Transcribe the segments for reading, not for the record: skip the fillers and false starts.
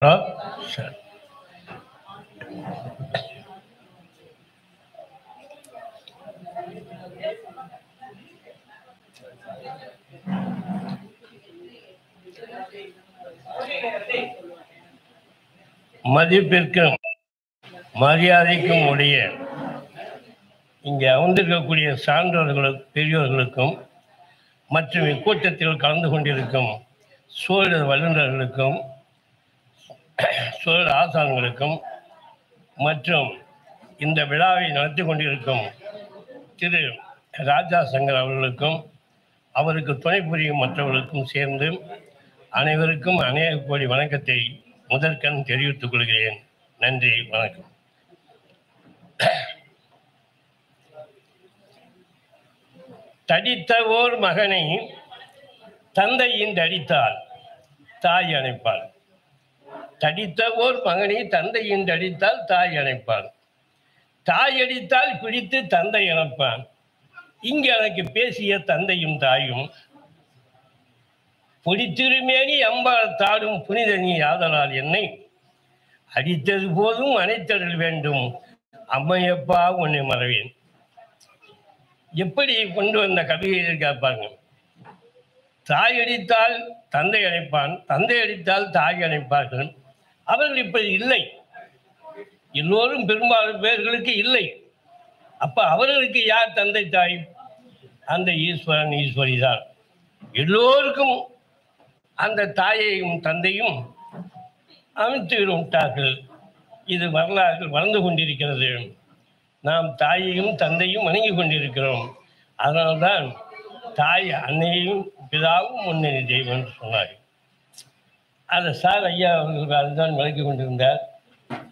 சரி. மதிப்பிற்கும் மரியாதைக்கும் உடைய இங்கே அமர்ந்திருக்கக்கூடிய சான்றோர்களுக்கும் பெரியோர்களுக்கும் மற்றும் இக்கூட்டத்தில் கலந்து கொண்டிருக்கும் சூழல் வல்லுநர்களுக்கும் சூழல் ஆசான்களுக்கும் மற்றும் இந்த விழாவை நடத்தி கொண்டிருக்கும் திரு ராஜா சங்கர் அவர்களுக்கும் அவருக்கு துணை புரியும் மற்றவர்களுக்கும் சேர்ந்து அனைவருக்கும் அநேக கோடி வணக்கத்தை முதற்கண் தெரிவித்துக் கொள்கிறேன். நன்றி, வணக்கம். தடித்த ஓர் மகனை தந்தையின் தடித்தால் தாய் அணைப்பாள். தடித்த ஓர் மகனை தந்தையின் தடித்தால் தாய் அணைப்பாள். தாய் அடித்தால் பிடித்து தந்தை அணைப்பான். இங்கு எனக்கு பேசிய தந்தையும் தாயும் பொடித்திருமேனி அம்பாள் தாடும் புனித நீ ஆதலால் என்னை அடித்தது போதும் அணைத்தல் வேண்டும் அம்மையப்பா உன்னை மறவேன். எப்படி கொண்டு வந்த கவிதையில் கேட்பாங்க. தாய் அடித்தால் தந்தை அணைப்பான், தந்தை அடித்தால் தாய் அணைப்பார்கள். அவர்கள் இப்படி இல்லை, எல்லோரும் பெரும்பாலும் பேர்களுக்கு இல்லை. அப்ப அவர்களுக்கு யார் தந்தை தாய்? அந்த ஈஸ்வரன் ஈஸ்வரி தான். எல்லோருக்கும் அந்த தாயையும் தந்தையும் அமைத்து விட்டார்கள். இது வரலாறு வளர்ந்து கொண்டிருக்கிறது. நாம் தாயையும் தந்தையும் வணங்கி கொண்டிருக்கிறோம். அதனால்தான் தாய் அன்னையும் பிதாவும் முன்னணி தெய்வம் என்று சொன்னார். அதை சார் ஐயா அவர்கள் அதுதான் விளக்கி கொண்டிருந்தார்.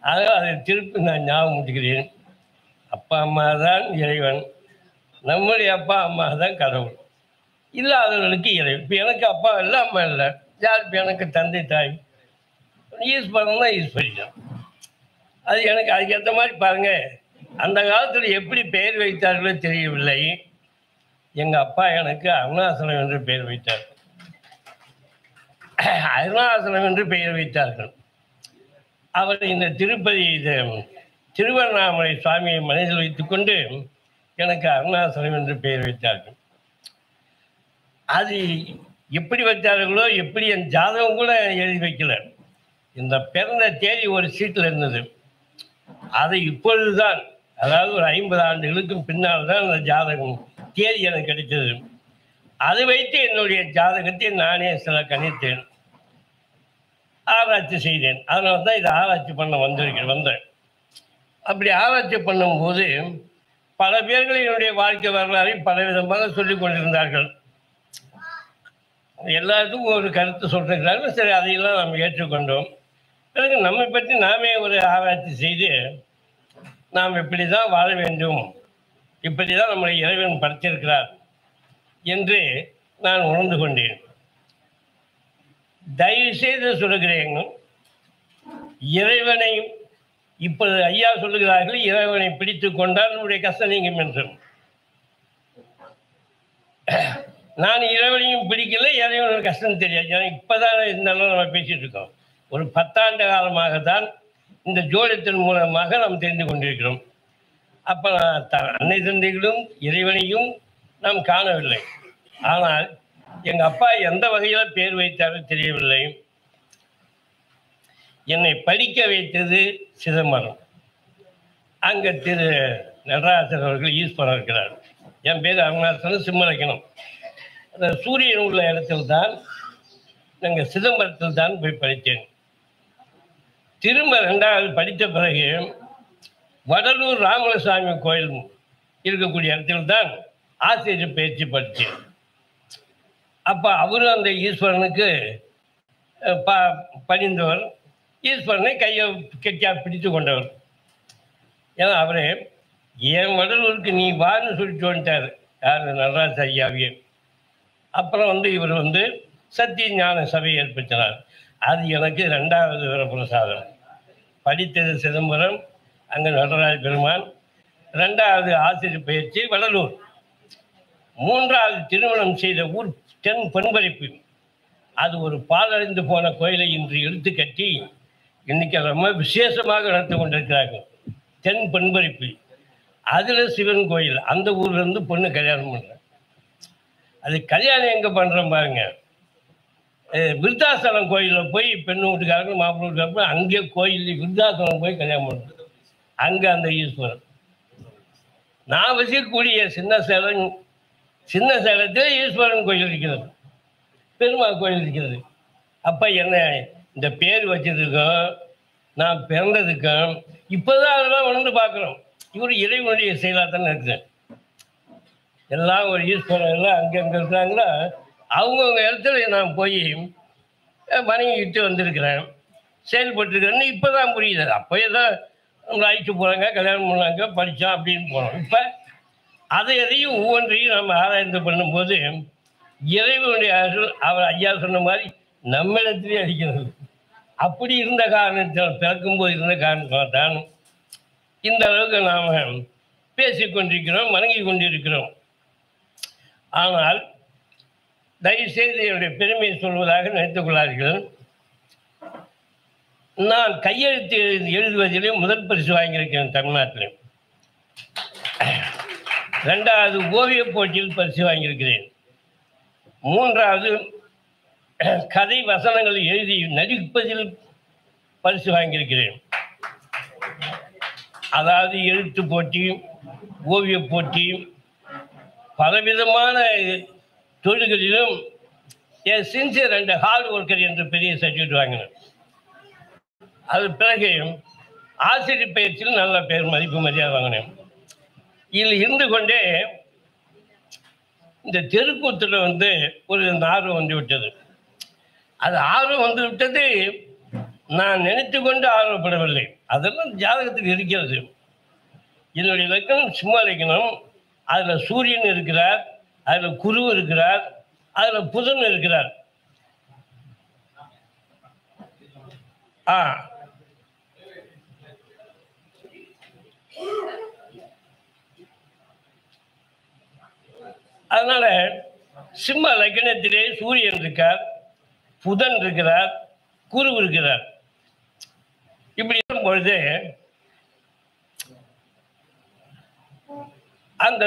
அதனால் அதை திருப்பி நான் ஞாபகம் ஊட்டுகிறேன். அப்பா அம்மா தான் இறைவன், நம்முடைய அப்பா அம்மா தான் கடவுள். இல்லாதவர்களுக்கு இறைவன். இப்போ எனக்கு அப்பா இல்லை, அம்மா இல்லை, யார் இப்போ எனக்கு தந்தை தாய்? ஈஸ்வரன் தான், ஈஸ்வரி தான். அது எனக்கு அதுக்கேற்ற மாதிரி பாருங்கள். அந்த காலத்தில் எப்படி பெயர் வைத்தார்களோ தெரியவில்லை. எங்கள் அப்பா எனக்கு அருணாசலம் என்று பெயர் வைத்தார். அருணாசலம் என்று பெயர் வைத்தார்கள். அவர் இந்த திருப்பதி திருவண்ணாமலை சுவாமியை மனதில் வைத்துக்கொண்டு எனக்கு அருணாசலம் என்று பெயர் வைத்தார்கள். அது எப்படி வைத்தார்களோ, எப்படி என் ஜாதகம் கூட எழுதி வைக்கல. இந்த பிறந்த தேதி ஒரு சீட்டில் இருந்தது. அதை இப்பொழுதுதான், அதாவது ஒரு 50 ஆண்டுகளுக்கும் பின்னால் தான் அந்த ஜாதகம் தேதி எனக்கு கிடைத்தது. அதை வைத்து என்னுடைய ஜாதகத்தை நானே சில கணித்தேன், ஆராய்ச்சி செய்தேன். அதனால தான் இதை ஆராய்ச்சி பண்ண வந்தேன். அப்படி ஆராய்ச்சி பண்ணும்போது பல பேர்கள் என்னுடைய வாழ்க்கை வரலாறை பலவிதமாக சொல்லிக் கொண்டிருந்தார்கள். எல்லாத்துக்கும் ஒரு கருத்து சொல்லிருக்கிறார்கள். சரி, அதையெல்லாம் நம்ம ஏற்றுக்கொண்டோம். பிறகு நம்மை பற்றி நாமே ஒரு ஆராய்ச்சி செய்து நாம் இப்படி தான் வாழ வேண்டும், இப்படி தான் நம்மளை இறைவன் படைத்திருக்கிறார் என்று நான் உணர்ந்து கொண்டேன். தயவு செய்து சொல்லுகிறேன், இறைவனை இப்பொழுது ஐயா சொல்லுகிறார்கள், இறைவனை பிடித்து கொண்டால் நம்முடைய கஷ்டம் நீங்கும் என்று. நான் இறைவனையும் பிடிக்கல, இறைவனோட கஷ்டம் தெரியாது. ஏன்னா இப்போதான் இருந்தாலும் நம்ம பேசிட்டு இருக்கோம். ஒரு 10 ஆண்டு காலமாகத்தான் இந்த ஜோதிடத்தின் மூலமாக நாம் தெரிந்து கொண்டிருக்கிறோம். அப்போ அன்னை தந்தைகளும் இறைவனையும் நாம் காணவில்லை. ஆனால் எங்கள் அப்பா எந்த வகையில் பேர் வைத்தாலும் தெரியவில்லை. என்னை படிக்க வைத்தது சிதம்பரம். அங்கே திரு நடராசர் அவர்கள் ஈஸ்வரன் இருக்கிறார். என் பேர் அருணாசலம், சிம்மலக்கணம். அந்த சூரியன் உள்ள இடத்தில் தான், நாங்கள் சிதம்பரத்தில் தான் போய் படித்தேன். திரும்ப 2வது படித்த பிறகு வடலூர் ராமசாமி கோயில் இருக்கக்கூடிய இடத்தில் தான் ஆசிரியர் பயிற்சி படித்தேன். அப்போ அவரும் அந்த ஈஸ்வரனுக்கு பணிந்தவர், ஈஸ்வரனை கையை கெட்டியாக பிடித்து கொண்டவர். ஏன்னா அவரே என் வடலூருக்கு நீ வான்னு சொல்லிட்டு வந்துட்டார், யார் நடராஜ ஐயாவே. அப்புறம் இவர் சத்திய ஞான சபை ஏற்படுத்தினார். அது எனக்கு 2வது வரப்பிரசாதம். படித்தது சிதம்பரம், அங்கே நடராஜ பெருமான். 2வது ஆசிரியர் பயிற்சி வடலூர். 3வது திருமணம் செய்த ஊர் தென் பண்பறிப்பு. அது ஒரு பாலடைந்து போன கோயிலை இன்று எடுத்து கட்டி இன்னைக்கு ரொம்ப விசேஷமாக நடத்தி கொண்டிருக்கிறார்கள். தென் பெண்பறிப்பு, அதில் சிவன் கோயில், அந்த ஊர்லேருந்து பொண்ணு கல்யாணம் பண்ணுறேன். அது கல்யாணம் எங்கே பண்ணுறோம் பாருங்க, விருத்தாசலம் கோயிலில் போய் பெண்ணு வீட்டுக்காரங்க மாப்பிள்ளை வீட்டுக்காரங்க அங்கே கோயில் விருத்தாசலம் போய் கல்யாணம் பண்ணுறோம். அங்கே அந்த ஈஸ்வரன். நான் வசிக்கக்கூடிய சின்ன சேலத்தில் ஈஸ்வரன் கோயில் இருக்கிறது, பெருமாள் கோயில் இருக்கிறது. அப்போ என்ன இந்த பேர் வச்சதுக்கும் நான் பிறந்ததுக்கும் இப்போதான் அதெல்லாம் உணர்ந்து பார்க்குறோம். இவர் இறைவனுடைய செயலாக தானே இருக்குது. எல்லாம் ஒரு ஈஸ்வரன் எல்லாம் அங்கங்கே இருக்கிறாங்களா, அவங்கவுங்க இடத்துல நான் போய் வணங்கிக்கிட்டு வந்திருக்கிறேன், செயல்பட்டுருக்கிறேன்னு இப்போ தான் புரியுது. அப்போயே தான் நம்மளை அழைச்சி போகிறாங்க, கல்யாணம் பண்ணாங்க, படித்தோம் அப்படின்னு போகிறோம். இப்போ அதையும் ஒவ்வொன்றையும் நம்ம ஆராய்ந்து பண்ணும்போது இறைவனுடைய அருள் அவர் ஐயா சொன்ன மாதிரி நம்மிடத்திலே அடிக்கிறது. அப்படி இருந்த காரணத்தால், பிறக்கும்போது இருந்த காரணத்தால் தான் இந்த அளவுக்கு நாம் பேசிக்கொண்டிருக்கிறோம், வணங்கி கொண்டிருக்கிறோம். ஆனால் தயவுசெய்து என்னுடைய பெருமையை சொல்வதாக நினைத்துக் கொள்ளார்கள். நான் கையெழுத்து எழுதுவதிலே முதல் பரிசு வாங்கியிருக்கிறேன் தமிழ்நாட்டில். 2வது ஓவிய போட்டியில் பரிசு வாங்கியிருக்கிறேன். 3வது கதை வசனங்களை எழுதி நடிப்பதில் பரிசு வாங்கியிருக்கிறேன். அதாவது எழுத்து போட்டி, ஓவிய போட்டி, பலவிதமான தொழில்களிலும் சின்சியர் அண்ட் ஹார்ட் ஒர்க்கர் என்ற பெரிய சர்டிஃபிகேட் வாங்கினேன். அது பிறகு ஆசிரியர் பயிற்சியில் நல்ல பேர் மதிப்பு மரியாதை வாங்கினேன். இதில் இருந்து கொண்டே இந்த தெருக்கூத்தில் ஒரு ஆர்வம் வந்து விட்டது. அது ஆர்வம் வந்து விட்டது, நான் நினைத்து கொண்டு ஆர்வப்படவில்லை. அதெல்லாம் ஜாதகத்தில் இருக்கிறது. என்னுடைய லக்கணம் சிம்ம லக்கணம். அதில் சூரியன் இருக்கிறார், அதில் குரு இருக்கிறார், அதில் புதன் இருக்கிறார். அதனால சிம்ம லக்னத்திலே சூரியன் இருக்கார், புதன் இருக்கிறார், குரு இருக்கிறார். இப்படி இருக்கும் பொழுது அந்த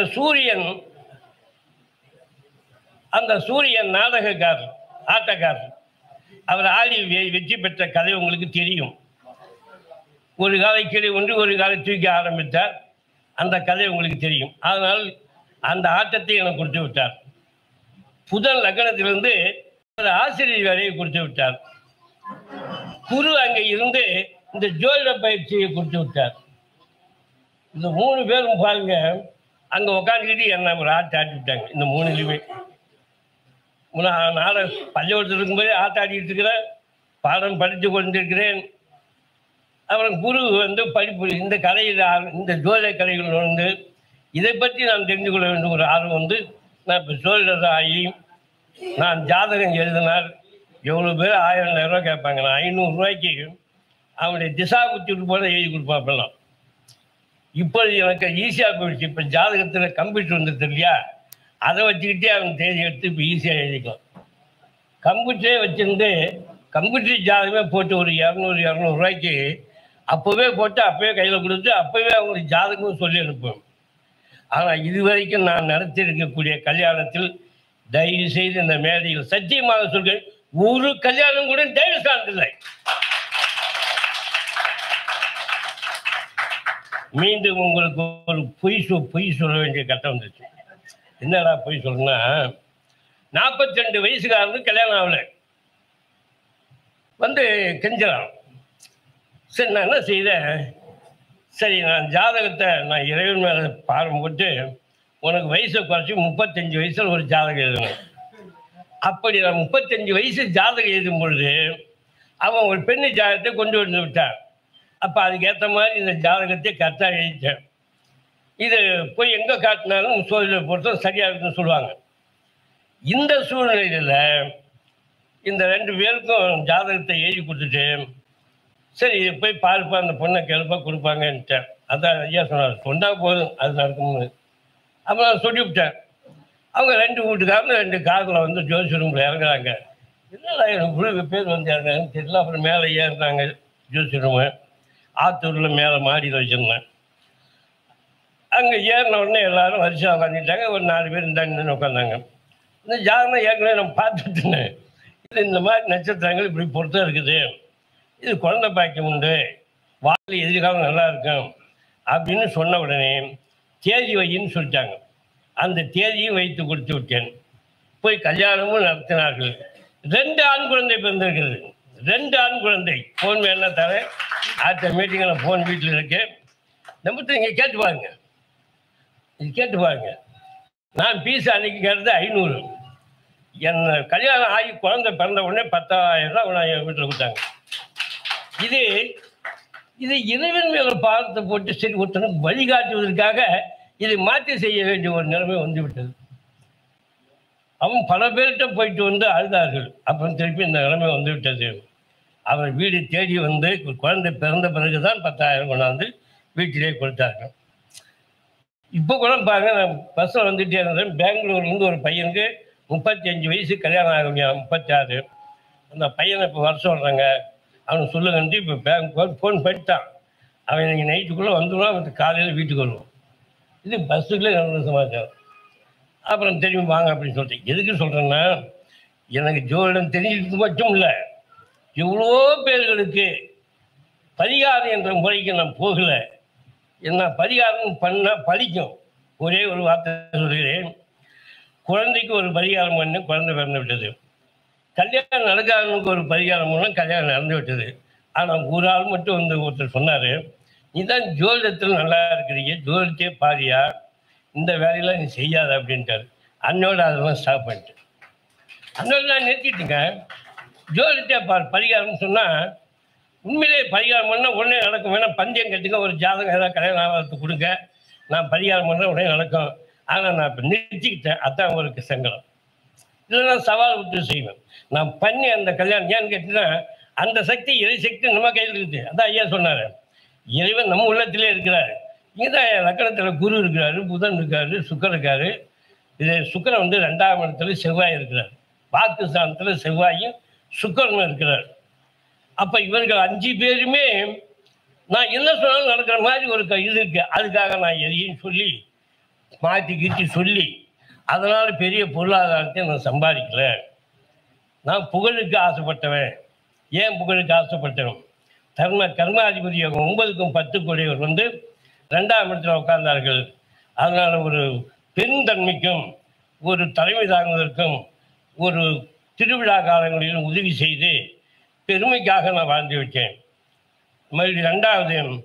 சூரியன் நாடகக்காரர், ஆட்டக்காரர். அவர் ஆடி வெற்றி பெற்ற கதை உங்களுக்கு தெரியும். ஒரு காலை கீழே ஒன்று ஒரு காலை தூக்கி ஆரம்பித்தார், அந்த கதை உங்களுக்கு தெரியும். அதனால் அந்த ஆட்டத்தை எனக்கு கொடுத்து விட்டார். புதன் லக்னத்திலிருந்து ஆசிரியர் வேலையை கொடுத்து விட்டார். குரு அங்கே இருந்து இந்த ஜோதிட பயிற்சியை கொடுத்து விட்டார். இந்த 3 பேரும் பாருங்க, அங்கே உட்காந்துக்கிட்டு என்ன ஒரு ஆட்டி விட்டாங்க. இந்த 3லையுமே பள்ளிக்கூடத்தில் இருக்கும்போதே ஆட்டாடிட்டு இருக்கிறேன், பாடம் படித்து கொண்டிருக்கிறேன். அப்புறம் குரு படிப்பு, இந்த கலையில், இந்த ஜோதிட கலைகள் இதை பற்றி நான் தெரிந்து கொள்ள வேண்டும் ஒரு ஆர்வம் நான் இப்போ ஜோதிடர் ஆகி நான் ஜாதகம் எழுதினார். எவ்வளோ பேர் 1000 ரூபா கேட்பாங்க. நான் 500 ரூபாய்க்கு அவனுடைய திசா குத்திட்டு போல எழுதி கொடுப்பாப்பெல்லாம். இப்போது எனக்கு ஈஸியாக போயிடுச்சு. இப்போ ஜாதகத்தில் கம்ப்யூட்டர் வந்துடுது இல்லையா, அதை வச்சுக்கிட்டே அவன் தேதி எடுத்து இப்போ ஈஸியாக எழுதிக்கலாம். கம்ப்யூட்டரே வச்சுருந்து கம்ப்யூட்டர் ஜாதகமே போட்டு ஒரு 200 ரூபாய்க்கு அப்போவே போட்டு அப்போவே கையில் கொடுத்து அப்போவே அவங்களுக்கு ஜாதகமும் சொல்லி அனுப்புவேன். ஆனால் இதுவரைக்கும் நான் நடத்தி இருக்கக்கூடிய கல்யாணத்தில் தயவு செய்து இந்த மேடையில் சத்தியமாக சொல்கிறேன், ஒரு கல்யாணம் கூட டைவர்ஸ் ஆனதில்லை. மீண்டும் உங்களுக்கு ஒரு பொய் சொல்ல வேண்டிய கட்டம் வந்துச்சு. என்னடா பொய் சொல்லணும்னா, 42 வயசுக்காரனுக்கு கல்யாணம் ஆகலை, கெஞ்சலாம். சரி, நான் என்ன செய்தேன், சரி நான் ஜாதகத்தை நான் இறைவன் மேலே பாரம் போட்டு உனக்கு வயசை குறைச்சி 35 வயசில் ஒரு ஜாதகம் எழுதணும். அப்படி நான் 35 வயசு ஜாதகம் எழுதும் பொழுது அவன் ஒரு பெண்ணு ஜாதகத்தை கொண்டு வந்து விட்டான். அப்போ அதுக்கேற்ற மாதிரி இந்த ஜாதகத்தை கரெக்டாக எழுதிட்டேன். இது போய் எங்கே காட்டினாலும் சோதனை பொறுத்த சரியாக இருக்குன்னு சொல்லுவாங்க. இந்த சூழ்நிலையில் இந்த 2 பேருக்கும் ஜாதகத்தை எழுதி கொடுத்துட்டு, சரி போய் பார்ப்பா, அந்த பொண்ணை கேள்ப்பா கொடுப்பாங்கன்ட்டேன். அதான் ஐயா சொன்னார், சொன்னால் போதும் அது நடக்கும்னு. அப்போ நான் சொல்லிவிட்டேன். அவங்க 2 வீட்டுக்காரங்க 2 காரில் ஜோதிஷ் ரூமில் இறங்குறாங்க. என்னடா எனக்கு பேர் இறங்குன்னு தெரியல. அப்புறம் மேலே ஏறுறாங்க. ஜோசியருமே ஆத்தூரில் மேலே மாடியில் வச்சுருந்தேன். அங்கே ஏறின உடனே எல்லாரும் வரிசையாக உட்காந்துட்டாங்க. ஒரு 4 பேர் இந்த உட்காந்தாங்க. இந்த ஜாதகம் ஏற்கனவே நம்ம பார்த்துட்டுனேன். இது இந்த மாதிரி நட்சத்திரங்கள் இப்படி பொறுத்தா இருக்குது, இது குழந்தை பாக்கியம் உண்டு, வாழ்க்கை எதிர்காலம் நல்லா இருக்கும் அப்படின்னு சொன்ன உடனே தேதி வையின்னு சொல்லிட்டாங்க. அந்த தேதியும் வைத்து கொடுத்து விட்டேன். போய் கல்யாணமும் நடத்தினார்கள். 2 ஆண் குழந்தை பிறந்திருக்கிறது. 2 ஆண் குழந்தை. ஃபோன் வேணா தரேன். அடுத்த மீட்டிங்கில் ஃபோன் வீட்டில் இருக்கு. நம்பத்தை நீங்கள் கேட்டு பாருங்க. இது கேட்டு பாருங்க. நான் பீஸ் அன்னைக்கு கேட்டது 500. என் கல்யாணம் ஆகி குழந்தை பிறந்த உடனே 10,000 ரூபா என் வீட்டில் கொடுத்தாங்க. இது இறைவன் மேல பாரத்தை போட்டு சரி ஒருத்தனுக்கு வழிகாட்டுவதற்காக இதை மாற்றி செய்ய வேண்டிய ஒரு நிலைமை வந்துவிட்டது. அவன் பல பேர்கிட்ட போயிட்டு வந்து அழுதார்கள். அப்புறம் திருப்பி இந்த நிலைமை வந்துவிட்டது. அவர் வீடு தேடி வந்து குழந்தை பிறந்த பிறகுதான் 10,000 கொண்டாந்து வீட்டிலே கொடுத்தார்கள். இப்போ கூட பாருங்க, நான் பஸ்ஸில் வந்துட்டே இருந்தேன். பெங்களூர்லேருந்து ஒரு பையனுக்கு 35 வயசு, கல்யாணம் ஆகும் 36. அந்த பையனை இப்போ வர சொல்கிறாங்க, அவனுக்கு சொல்லுங்கன்ட்டு இப்போ பேங்க் ஃபோன் பண்ணிட்டான். அவன் இன்னைக்கு நைட்டுக்குள்ளே வந்துடுவான், அவனுக்கு காலையில் வீட்டுக்கு வருவான். இது பஸ்ஸுக்குள்ளே நடந்த சமாச்சாரம். அப்புறம் திரும்பி வாங்க அப்படின்னு சொல்லிட்டு எதுக்கு சொல்கிறேன்னா, எனக்கு ஜோதிடம் தெரிஞ்சுக்கிறது மட்டும் இல்லை, எவ்வளோ பேர்களுக்கு பரிகாரம் என்ற முறைக்கு நான் போகலை. என்ன பரிகாரம் பண்ணால் பலிக்கும். ஒரே ஒரு வார்த்தை சொல்கிறேன். குழந்தைக்கு ஒரு பரிகாரம் பண்ணி குழந்தை பிறந்து விட்டது. கல்யாணம் நடக்காதவனுக்கு ஒரு பரிகாரம் பண்ணால் கல்யாணம் நடந்து விட்டது. ஆனால் ஒரு ஆள் மட்டும் வந்து ஒருத்தர் சொன்னார், நீ தான் ஜோதிடத்தில் நல்லா இருக்கிறீங்க, ஜோதிடத்தையே பாரியா, இந்த வேலையெல்லாம் நீ செய்யாத அப்படின்ட்டார். அன்னோட அதெல்லாம் ஸ்டாப் பண்ணிட்டேன். அன்னோட நான் நிறுத்திட்டுங்க. ஜோதிடத்தையே பரிகாரம்னு சொன்னால் உண்மையிலே பரிகாரம் பண்ணால் உடனே நடக்கும். வேணால் பந்தயம் கட்டுங்க, ஒரு ஜாதகம் ஏதாவது கல்யாணம் ஆகிறதுக்கு கொடுங்க, நான் பரிகாரம் பண்ணுறேன் உடனே நடக்கும். ஆனால் நான் இப்போ நிறுத்திக்கிட்டேன். அதான் அவருக்கு சங்கடம். இல்லைன்னா சவால் விட்டு செய்வேன். நான் பண்ணி அந்த கல்யாணம் ஏன்னு கேட்டீங்கன்னா, அந்த சக்தி இறை சக்தி நம்ம கையில் இருக்குது. அதான் ஐயா சொன்னார், இறைவன் நம்ம உள்ளத்திலே இருக்கிறார். இங்கே தான் லக்கணத்தில் குரு இருக்கிறாரு, புதன் இருக்காரு, சுக்கரன் இருக்காரு. இது சுக்கரன் வந்து 2ஆம் இடத்துல செவ்வாய் இருக்கிறார். வாக்கு ஸ்தானத்தில் செவ்வாயும் சுக்கரனும் இருக்கிறார். அப்போ இவர்கள் 5 பேருமே நான் என்ன சொன்னாலும் நடக்கிற மாதிரி ஒரு இது இருக்கு. அதுக்காக நான் எதையும் சொல்லி மாற்றி கீட்டி சொல்லி அதனால் பெரிய பொருளாதாரத்தை நான் சம்பாதிக்கல. நான் புகழுக்கு ஆசைப்பட்டவன். ஏன் புகழுக்கு ஆசைப்பட்டவன்? கர்மாதிபதி 9க்கும் 10 கூடியவர் வந்து 2ஆம் இடத்துல உட்கார்ந்தார்கள். அதனால் ஒரு பெருந்தன்மைக்கும் ஒரு தலைமை தாங்குவதற்கும் ஒரு திருவிழா காலங்களிலும் உதவி செய்து பெருமைக்காக நான் வாழ்ந்து விட்டேன். மறுபடியும் 2வது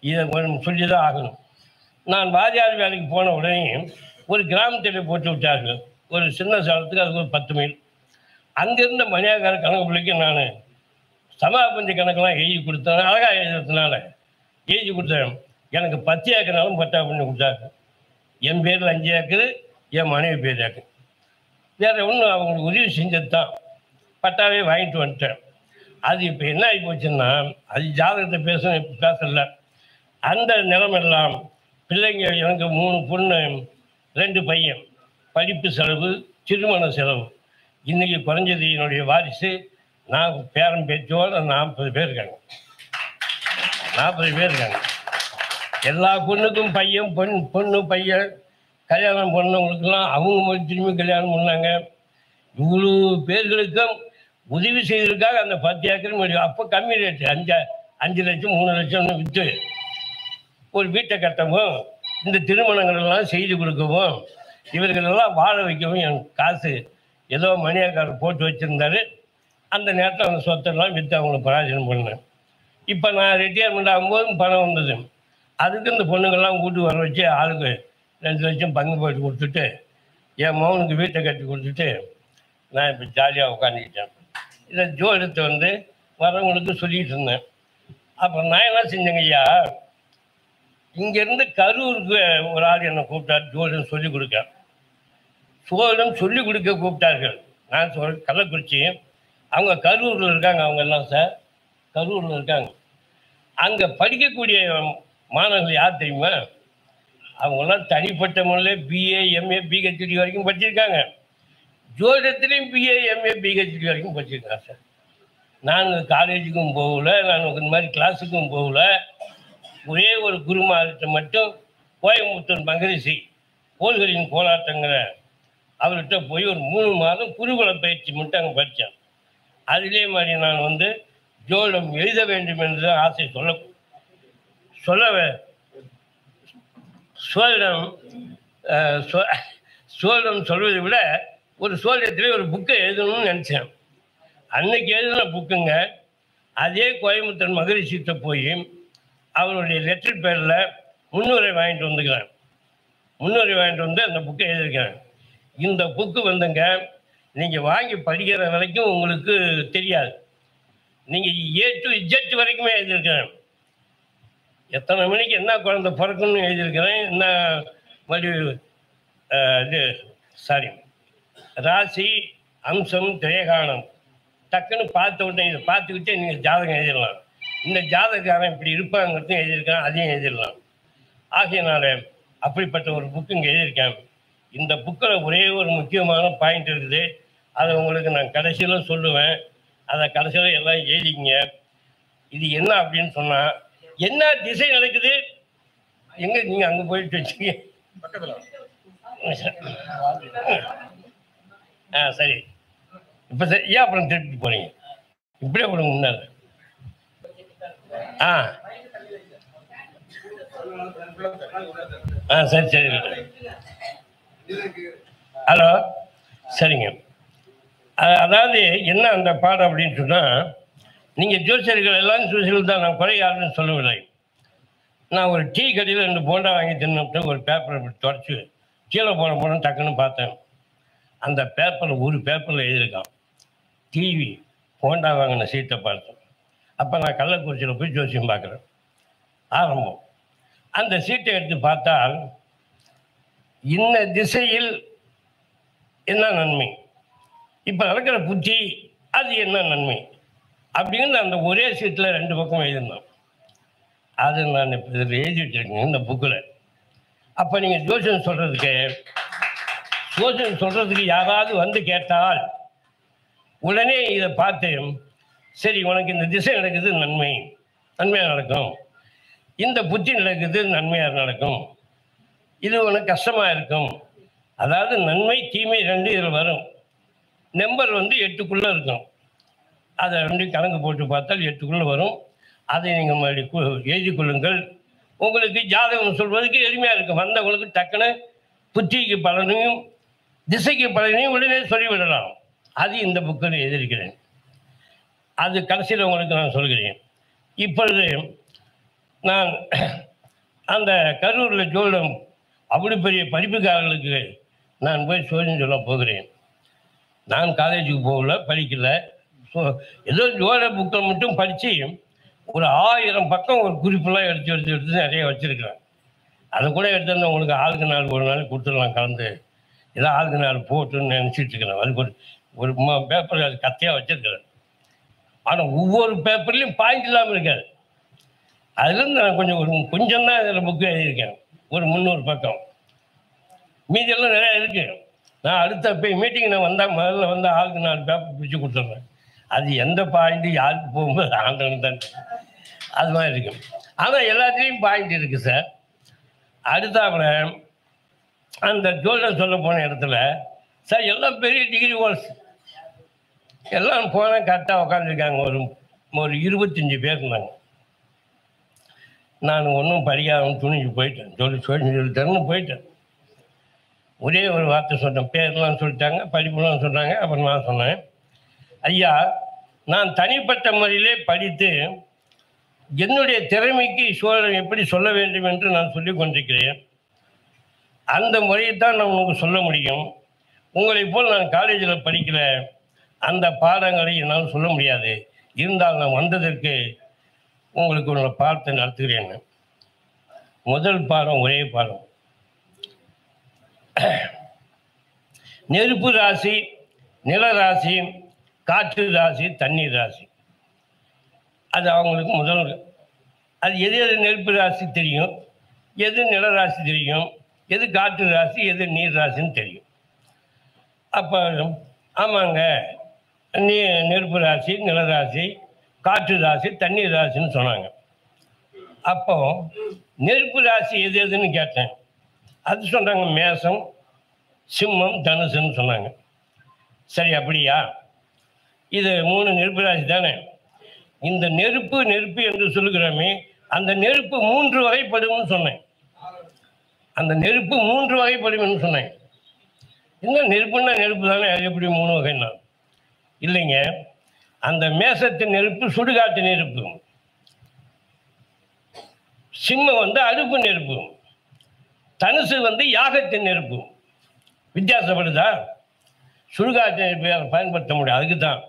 இதை சொல்லி தான் ஆகணும். நான் வாத்தியார் வேலைக்கு போன உடனே ஒரு கிராமத்தில் போட்டு விட்டார்கள். ஒரு சின்ன சாலத்துக்கு அதுக்கு ஒரு 10 மைல். அங்கேருந்த மணியாகார கணக்கு பிள்ளைக்கு நான் சமாபந்தி கணக்கெல்லாம் எழுதி கொடுத்தேன். அழகாக எழுதுறதுனால எழுதி கொடுத்தேன். எனக்கு 10 ஏக்கர்னாலும் பட்டா பண்ணி கொடுத்தாங்க. என் பேரில் 5 ஏக்கர், என் மனைவி பேர் ஏக்கர். வேறு ஒன்றும் அவங்களுக்கு உதவி செஞ்சது தான். பட்டாவே வாங்கிட்டு வந்துட்டேன். அது இப்போ என்ன ஆகி போச்சுன்னா, அது ஜாதகத்தை பேசல. அந்த நிலமெல்லாம் பிள்ளைங்க, எனக்கு 3 பொண்ணு 2 பையன், படிப்பு செலவு, திருமண செலவு. இன்றைக்கி குறைஞ்சது என்னுடைய வாரிசு நான் பேரன் பேச்சோடு 40 பேர் இருக்காங்க. 40 பேர் இருக்காங்க. எல்லா பொண்ணுக்கும் பையன், பொண்ணு பையன் கல்யாணம் பண்ணவங்களுக்கெல்லாம் அவங்க திரும்பி கல்யாணம் பண்ணாங்க. இவ்வளோ பேர்களுக்கும் உதவி செய்வதற்காக அந்த 10 ஏக்கர் முடியும். அப்போ கம்மி ரேட்டு 5 லட்சம் 3 லட்சம்னு விற்று ஒரு வீட்டை கட்டவும், இந்த திருமணங்களெல்லாம் செய்து கொடுக்கவும், இவர்களெல்லாம் வாழ வைக்கவும் என் காசு ஏதோ மணியாக்காரர் போட்டு வச்சுருந்தாரு. அந்த நேரத்தில் அந்த சொத்தெல்லாம் விற்று அவங்களுக்கு பராஜனம் பண்ணேன். இப்போ நான் ரிட்டையர்மெண்ட் ஆகும்போது பணம் வந்தது. அதுக்கு இந்த பொண்ணுங்கள்லாம் வீட்டுக்கு வர வச்சு ஆளுக்கு 2 லட்சம் பங்கு போட்டு கொடுத்துட்டு என் மகனுக்கு வீட்டை கட்டி கொடுத்துட்டு நான் இப்போ ஜாலியாக உட்காந்துக்கிட்டேன். இதை ஜோதிடத்தை வந்து வரவங்களுக்கு சொல்லிகிட்டு இருந்தேன். அப்புறம் நான் என்ன செஞ்சேங்க ஐயா, இங்கேருந்து கரூருக்கு ஒரு ஆள் என்னை கூப்பிட்டார். ஜோதிடம் சொல்லிக் கொடுக்க, ஜோதிடம் சொல்லிக் கொடுக்க கூப்பிட்டார்கள். நான் கள்ளக்குறிச்சி, அவங்க கரூரில் இருக்காங்க. அவங்க எல்லாம் சார் கரூரில் இருக்காங்க. அங்கே படிக்கக்கூடிய மாணவர்கள் யார் தெரியுமா? அவங்களாம் தனிப்பட்ட முறையில் BA MA PhD வரைக்கும் படிச்சிருக்காங்க. ஜோதிடத்துலேயும் BA MA PhD வரைக்கும் படிச்சிருக்காங்க சார். நான் காலேஜுக்கும் போகல, நான் இந்த மாதிரி கிளாஸுக்கும் போகல. ஒரே ஒரு குருமார்கிட்ட மட்டும் கோயம்புத்தூர் மகரிஷி கோள்களின் போராட்டங்கிற அவர்கிட்ட போய் ஒரு 3 மாதம் குருகுல பயிற்சி மட்டும் அங்கே படித்தேன். அதிலே மாதிரி நான் ஜோதிடம் எழுத வேண்டும் என்று ஆசை சோதிடம் சொல்வதை விட ஒரு சோதிடத்திலே ஒரு புக்கை எழுதணும்னு நினச்சேன். அன்னைக்கு எழுதின புக்குங்க. அதே கோயம்புத்தூர் மகரிஷிட்ட போய் அவருடைய லெட்டர் பேரில் முன்னுரை வாங்கிட்டு வந்துக்கிறேன். முன்னுரை வாங்கிட்டு வந்து அந்த புக்கை எழுதியிருக்கிறேன். இந்த புக்கு நீங்கள் வாங்கி படிக்கிற வரைக்கும் உங்களுக்கு தெரியாது. நீங்கள் A to Z வரைக்குமே எழுதியிருக்கிறேன். எத்தனை மணிக்கு என்ன குழந்தை பிறக்கணும்னு எழுதியிருக்கிறேன். என்ன ராசி அம்சம் திரேகானம் டக்குன்னு பார்த்த உடனே இதை பார்த்துக்கிட்டே நீங்கள் ஜாதகம் எழுதிடலாம். இந்த ஜாதகக்காரன் இப்படி இருப்பாங்கிறதையும் எழுதியிருக்கேன், அதையும் எழுதிடலாம். ஆகையினால அப்படிப்பட்ட ஒரு புக்கு இங்கே எழுதியிருக்கேன். இந்த புக்கில் ஒரே ஒரு முக்கியமான பாயிண்ட் இருக்குது. அதை உங்களுக்கு நான் கடைசியில் சொல்லுவேன். அதை கடைசியில் எல்லாம் எழுதிங்க. இது என்ன அப்படின்னு சொன்னால், என்ன திசை நடக்குது, எங்கே நீங்கள் அங்கே போயிட்டு வச்சுக்க சரி. இப்போ சரி, ஏன் அப்புறம் திருப்பி போகிறீங்க? இப்படியே கொடுங்க முன்னாள். சரி சரி. ஹலோ, சரிங்க. அதாவது என்ன அந்த பாடம் அப்படின்னு சொன்னால், நீங்கள் ஜோசியர்கள் எல்லாம் ஜோசியர்கள் தான், நான் குறையாதுன்னு சொல்லவில்லை. நான் ஒரு டீ கடையில் 2 போண்டா வாங்கி தின்னு ஒரு பேப்பரை தொடச்சி கீழே போன டக்குன்னு பார்த்தேன். அந்த பேப்பரில் ஒரு பேப்பரில் எழுதியிருக்கான் டிவி போண்டா வாங்கின சீட்டை பார்த்தேன். அப்போ நான் கள்ளக்குறிச்சியில் போய் ஜோசியம் பார்க்குறேன். ஆரம்பம் அந்த சீட்டை எடுத்து பார்த்தால், இந்த திசையில் என்ன நன்மை, இப்போ நடக்கிற புத்தி அது என்ன நன்மை அப்படின்னு அந்த ஒரே சீட்டில் 2 பக்கம் எழுதிருந்தோம். அது நான் இப்போ இதில் எழுதி வச்சுருக்கேன் இந்த புக்கில். அப்போ நீங்கள் ஜோசியம் சொல்கிறதுக்கு யாராவது வந்து கேட்டால் உடனே இதை பார்த்து, சரி உனக்கு இந்த திசை நடக்குது நன்மையாக நடக்கும், இந்த புத்தி நடக்குது நன்மையாக நடக்கும், இது உனக்கு கஷ்டமாக இருக்கும். அதாவது நன்மை தீமை 2 இதில் வரும். நம்பர் 8க்குள்ளே இருக்கும். அதை 2 கணக்கு போட்டு பார்த்தால் 8க்குள்ளே வரும். அதை நீங்கள் மறுபடி எழுதி கொள்ளுங்கள். உங்களுக்கு ஜாதகம் சொல்வதற்கு எளிமையாக இருக்கும். வந்தவங்களுக்கு டக்குன்னு புத்திக்கு பலனையும் திசைக்கு பலனையும் உடனே சொல்லிவிடலாம். அது இந்த புக்கில் எழுதியிருக்கிறேன். அது கடைசியில் உங்களுக்கு நான் சொல்கிறேன். இப்பொழுது நான் அந்த கரூரில் ஜோதிடம் அப்படி பெரிய படிப்புக்காரர்களுக்கு நான் போய் சொல்ல போகிறேன். நான் காலேஜுக்கு போகல, படிக்கலை. ஏதோ ஜோதிட புக்கை மட்டும் படித்து ஒரு 1000 பக்கம் ஒரு குறிப்பெல்லாம் எடுத்து நிறைய வச்சுருக்கிறேன். அதை கூட எடுத்து உங்களுக்கு ஆளுக்கு 4 ஒரு நாளைக்கு கொடுத்துடலாம் கலந்து. ஏதோ ஆளுக்கு 4 போட்டுன்னு நினச்சிட்டு இருக்கிறேன். அதுக்கு ஒரு பேப்பர் அது கத்தையாக வச்சுருக்கிறேன். ஆனால் ஒவ்வொரு பேப்பர்லேயும் பாயிண்ட் இல்லாமல் இருக்காது. அதுலேருந்து நான் கொஞ்சம் தான் இதில் புக்கு எழுதியிருக்கேன். ஒரு 300 பக்கம். மீதியெல்லாம் நிறையா இருக்குது. நான் அடுத்த மீட்டிங் நான் முதல்ல ஆளுக்கு 4 பேப்பர் பிடிச்சி கொடுத்துட்றேன். அது எந்த பாயிண்ட்டு யாருக்கு போகும்போது ஆண்டவன் தான் அது மாதிரி இருக்கும். ஆனால் எல்லாத்துலேயும் பாயிண்ட் இருக்குது சார். அடுத்தாப்புல அந்த ஜோதிடம் சொல்ல போன இடத்துல சார் எல்லாம் பெரிய டிகிரி ஹோல்ஸ் எல்லாம் போனால் கரெக்டாக உட்காந்துருக்காங்க. ஒரு 25 பேர் இருந்தாங்க. நான் ஒன்றும் படிக்காமல் துணிஞ்சு போயிட்டேன். சொல்லித்தரன்னு போயிட்டேன். ஒரே ஒரு வார்த்தை சொன்னேன். பேர்லாம் சொல்லிட்டாங்க, படிப்புலாம் சொன்னாங்க. அப்புறம் நான் சொன்னேன், ஐயா நான் தனிப்பட்ட முறையிலே படித்து என்னுடைய திறமைக்கு சோழன் எப்படி சொல்ல வேண்டும் என்று நான் சொல்லி கொண்டிருக்கிறேன். அந்த முறையை தான் நான் உங்களுக்கு சொல்ல முடியும். உங்களை போல் நான் காலேஜில் படிக்கிற அந்த பாடங்களை என்னால் சொல்ல முடியாது. இருந்தால் நான் வந்ததற்கு உங்களுக்கு உள்ள பாடத்தை நடத்துகிறேன். முதல் பாடம் ஒரே பாடம். நெருப்பு ராசி, நில ராசி, காற்று ராசி, தண்ணீர் ராசி. அது அவங்களுக்கு முதல். அது எது நெருப்பு ராசி தெரியும், எது நில ராசி தெரியும், எது காற்று ராசி, எது நீர் ராசின்னு தெரியும். அப்போ ஆமாங்க நெருப்பு ராசி, நிலராசி, காற்று ராசி, தண்ணீர் ராசின்னு சொன்னாங்க. அப்போ நெருப்பு ராசி எது எதுன்னு கேட்டேன். அது சொன்னாங்க மேசம், சிம்மம், தனுசுன்னு சொன்னாங்க. சரி, அப்படியா? இது 3 நெருப்பு ராசி தானே. இந்த நெருப்பு நெருப்பு என்று சொல்லுகிறோமே, அந்த நெருப்பு 3 வகைப்படும்னு சொன்னேன். அந்த நெருப்பு 3 வகைப்படும் சொன்னேன். என்ன நெருப்புன்னா நெருப்பு தானே, அது எப்படி 3 வகைன்னா? இல்லைங்க, அந்த மேசத்தின் நெருப்பு சுடுகாட்டு நெருப்பு, சிம்மம் அடுப்பு நெருப்பு, தனுசு யாகத்தின் நெருப்பு. வித்தியாசப்படுதா? சுடுகாட்டு நெருப்பு பயன்படுத்த முடியும். அதுக்கு தான்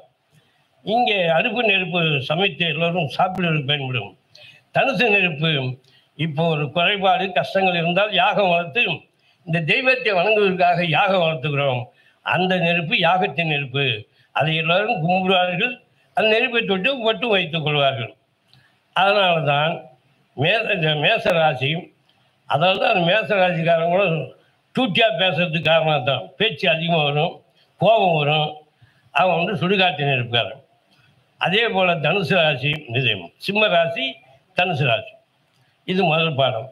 இங்கே அடுப்பு நெருப்பு சமைத்து எல்லோரும் சாப்பிடுவதற்கு பயன்படும். தனுசு நெருப்பு இப்போ ஒரு குறைபாடு கஷ்டங்கள் இருந்தால் யாகம் வளர்த்து இந்த தெய்வத்தை வணங்குவதற்காக யாகம் வளர்த்துக்கிறோம். அந்த நெருப்பு யாகத்தின் நெருப்பு. அதை எல்லோரும் கும்பிடுவார்கள். அந்த நெருப்பை தொட்டு பட்டு வைத்துக் கொள்வார்கள். அதனால தான் மேச ராசி, அதாவது அந்த மேச ராசிக்காரங்களும் டூட்டியாக பேசுறதுக்கு காரணம் தான். பேச்சு அதிகமாக வரும், கோபம் வரும். அவன் சுடுகாட்டு நெருப்புக்காரன். அதே போல் தனுசு ராசி, இது சிம்ம ராசி, தனுசு ராசி. இது முதல் பாடம்.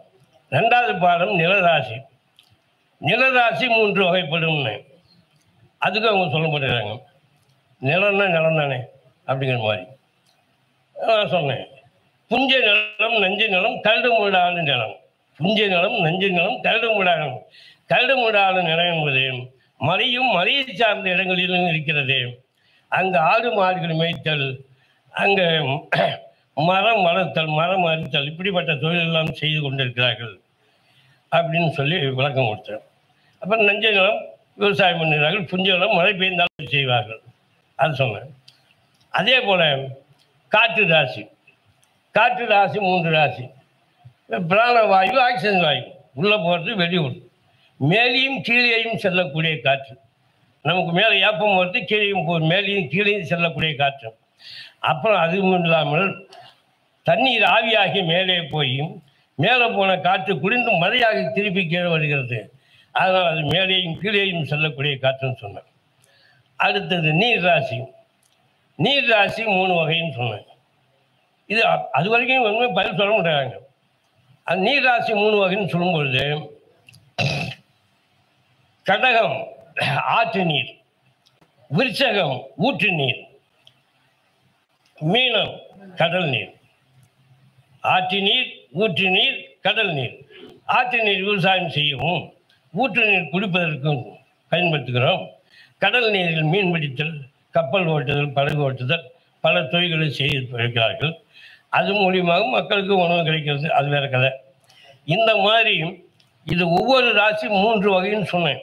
2வது பாடம் நிலராசி. நிலராசி 3 வகைப்படும்னு அதுக்கு அவங்க சொல்லப்படுறாங்க. நிலம்னா நிலம் தானே அப்படிங்கிற மாதிரி நான் சொன்னேன். புஞ்ச நிலம், நஞ்சை நிலம், கரடு முடான நிலம். புஞ்ச நிலம், நஞ்சை நிலம், கரடு முடான. கரடு முடான நிலம் என்பது மலையும் மலையை சார்ந்த இடங்களிலும் இருக்கிறது. அங்கே ஆடு மாடுகள் மேய்த்தல், அங்கே மரம் வளர்த்தல், மரம் அறுத்தல், இப்படிப்பட்ட தொழிலெல்லாம் செய்து கொண்டிருக்கிறார்கள் அப்படின்னு சொல்லி விளக்கம் கொடுத்தேன். அப்புறம் நஞ்சை நிலம் விவசாயம் பண்ணுகிறார்கள், புஞ்ச நிலம் மழை பெய்ந்தாலும் செய்வார்கள், அது சொன்னேன். அதே போல் காற்று ராசி. காற்று ராசி 3 ராசி. பிராணவாயு, ஆக்சிஜன் வாயு, உள்ளே போகிறது, வெளியூர். மேலேயும் கீழேயும் செல்லக்கூடிய காற்று. நமக்கு மேலே ஏப்பம் வருது, கீழேயும் மேலேயும் கீழேயும் செல்லக்கூடிய காற்று. அப்புறம் அதுவும் இல்லாமல் தண்ணீர் ஆவியாகி மேலே போய் மேலே போன காற்று குளிர்ந்து மழையாக திருப்பி கீழே வருகிறது. அதனால் அது மேலேயும் கீழேயும் செல்லக்கூடிய காற்றுன்னு சொன்னேன். அடுத்தது நீர் ராசி. நீர் ராசி 3 வகைன்னு சொன்னேன். இது அது வரைக்கும் ஒன்றுமே பதில் சொல்ல மாட்டாங்க. அது நீர் ராசி 3 வகைன்னு சொல்லும்பொழுது, கடகம் ஆற்று நீர், விருச்சகம் ஊற்று நீர், மீனம் கடல் நீர். ஆற்று நீர், ஊற்று நீர், கடல் நீர். ஆற்று நீர் விவசாயம் செய்யவும், ஊற்று நீர் குடிப்பதற்கும் பயன்படுத்துகிறோம். கடல் நீரில் மீன் பிடித்தல், கப்பல் ஓட்டுதல், படகு ஓட்டுதல், பல தொழில்களை செய்து இருக்கிறார்கள். அது மூலியமாக மக்களுக்கு உணவு கிடைக்கிறது, அது வேற கதை. இந்த மாதிரி இது ஒவ்வொரு ராசி 3 வகைன்னு சொன்னேன்.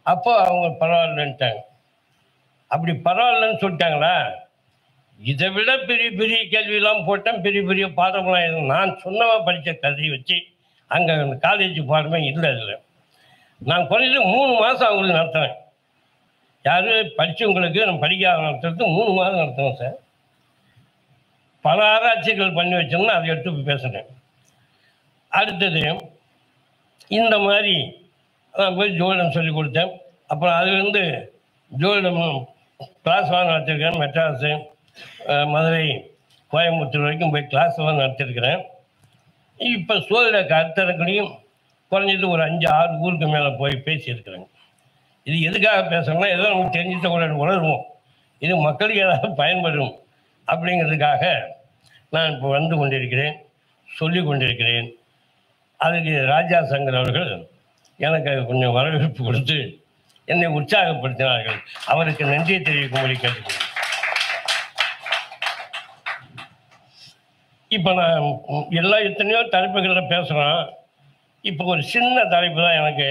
அப்போ அவங்க பரவாயில்லன்ட்டாங்க. அப்படி பரவாயில்லன்னு சொல்லிட்டாங்களா, இதை விட பெரிய பெரிய கேள்வியெல்லாம் போட்டேன், பெரிய பெரிய பாடமெல்லாம் எதுவும் நான் சொன்னவா படித்த கதையை வச்சு அங்கே காலேஜ் பாடமே இல்லை. அதில் நான் குறைஞ்சது 3 மாதம் அவங்களுக்கு நடத்துகிறேன். யார் படித்தவங்களுக்கு நம்ம படிக்காத நடத்துறது 3 மாதம் நடத்துவேன் சார். பல ஆராய்ச்சிகள் பண்ணி வச்சோம்னா அதை எடுத்து பேசுகிறேன். அடுத்தது இந்த மாதிரி நான் போய் ஜோதிடம் சொல்லிக் கொடுத்தேன். அப்புறம் அதுலேருந்து ஜோதிடம் கிளாஸ்லாம் நடத்திருக்கிறேன். மெட்ராஸு, மதுரை, கோயம்புத்தூர் வரைக்கும் போய் கிளாஸ்லாம் நடத்திருக்கிறேன். இப்போ சோதிட கருத்தரங்களையும் குறைஞ்சது ஒரு 5-6 ஊருக்கு மேலே போய் பேசியிருக்கிறேங்க. இது எதுக்காக பேசுகிறோம்னா, ஏதோ நமக்கு தெரிஞ்சுட்ட கூட உணர்வோம், இது மக்களுக்கு ஏதாவது பயன்படும் அப்படிங்கிறதுக்காக நான் இப்போ வந்து கொண்டிருக்கிறேன், சொல்லி கொண்டிருக்கிறேன். அதுக்கு ராஜா சங்கர் அவர்கள் எனக்கு கொஞ்சம் வரவேற்பு கொடுத்து என்னை உற்சாகப்படுத்தினார்கள். அவருக்கு நன்றியை தெரிவிக்கும்படி கேட்டுக்கொள்கிறேன். இப்போ நான் எத்தனையோ தலைப்புகளில் பேசுகிறோம். இப்போ ஒரு சின்ன தலைப்பு தான் எனக்கு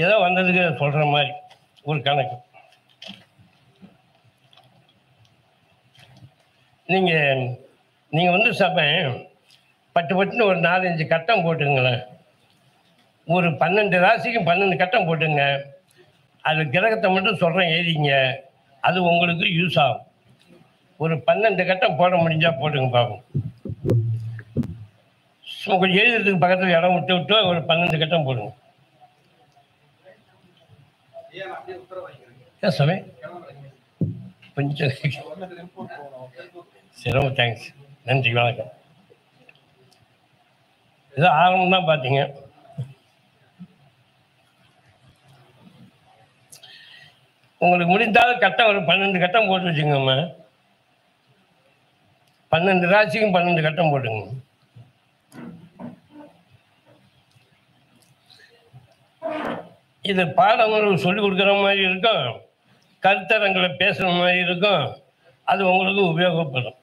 ஏதோ வந்ததுக்கு சொல்கிற மாதிரி ஒரு கணக்கு. நீங்கள் சபை பட்டுன்னு ஒரு 4-5 கட்டம் போட்டுங்களேன். ஒரு 12 ராசிக்கும் 12 கட்டம் போட்டுங்க. அது கிரகத்தை மட்டும் சொல்கிறேன், எழுதிங்க. அது உங்களுக்கு யூஸ் ஆகும். ஒரு 12 கட்டம் போட முடிஞ்சால் போட்டுங்க பார்ப்போம். கொஞ்சம் எழுதுறதுக்கு பக்கத்தில் இடம் விட்டு ஒரு 12 கட்டம் போடுங்க. ஏன் சபை கொஞ்சம் சரி, ரொம்ப தேங்க்ஸ், நன்றி, வணக்கம். இது ஆரம்பம் தான் பார்த்தீங்க. உங்களுக்கு முடிந்தால் கட்டம் ஒரு 12 கட்டம் போட்டு வச்சுங்கம்மா. 12 ராசிக்கும் 12 கட்டம் போட்டுங்க. இது பாடங்கள் சொல்லிக் கொடுக்குற மாதிரி இருக்கும், கருத்தரங்களை பேசுகிற மாதிரி இருக்கும். அது உங்களுக்கு உபயோகப்படும்.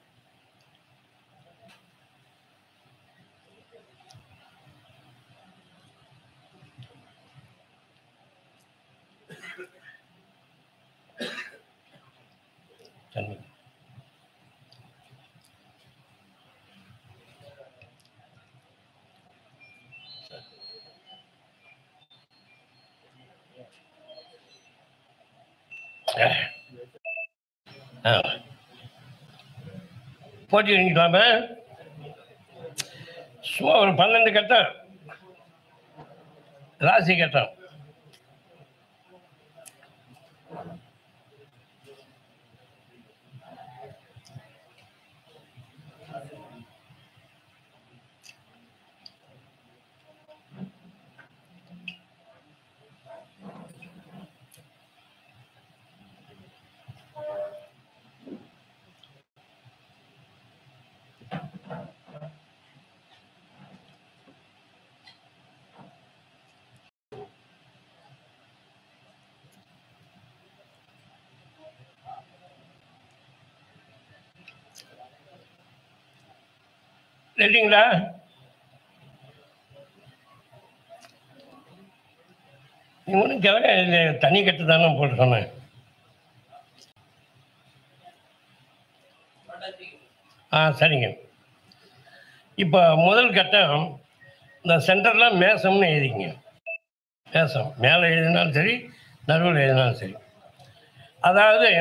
போட்டி வாங்கிக்கலாம. சும்மா ஒரு 12 கட்டம் ராசி கட்டம். ரெடிங்களா? ஒன்றும் கிழக்க தனி கட்டு தானே போட்டு சொன்னேன். சரிங்க. இப்போ முதல் கட்டம் இந்த சென்டரில் மேசம்னு எழுதிங்க. மேசம் மேலே எழுதினாலும் சரி, நடுவில் எழுதினாலும் சரி. அதாவது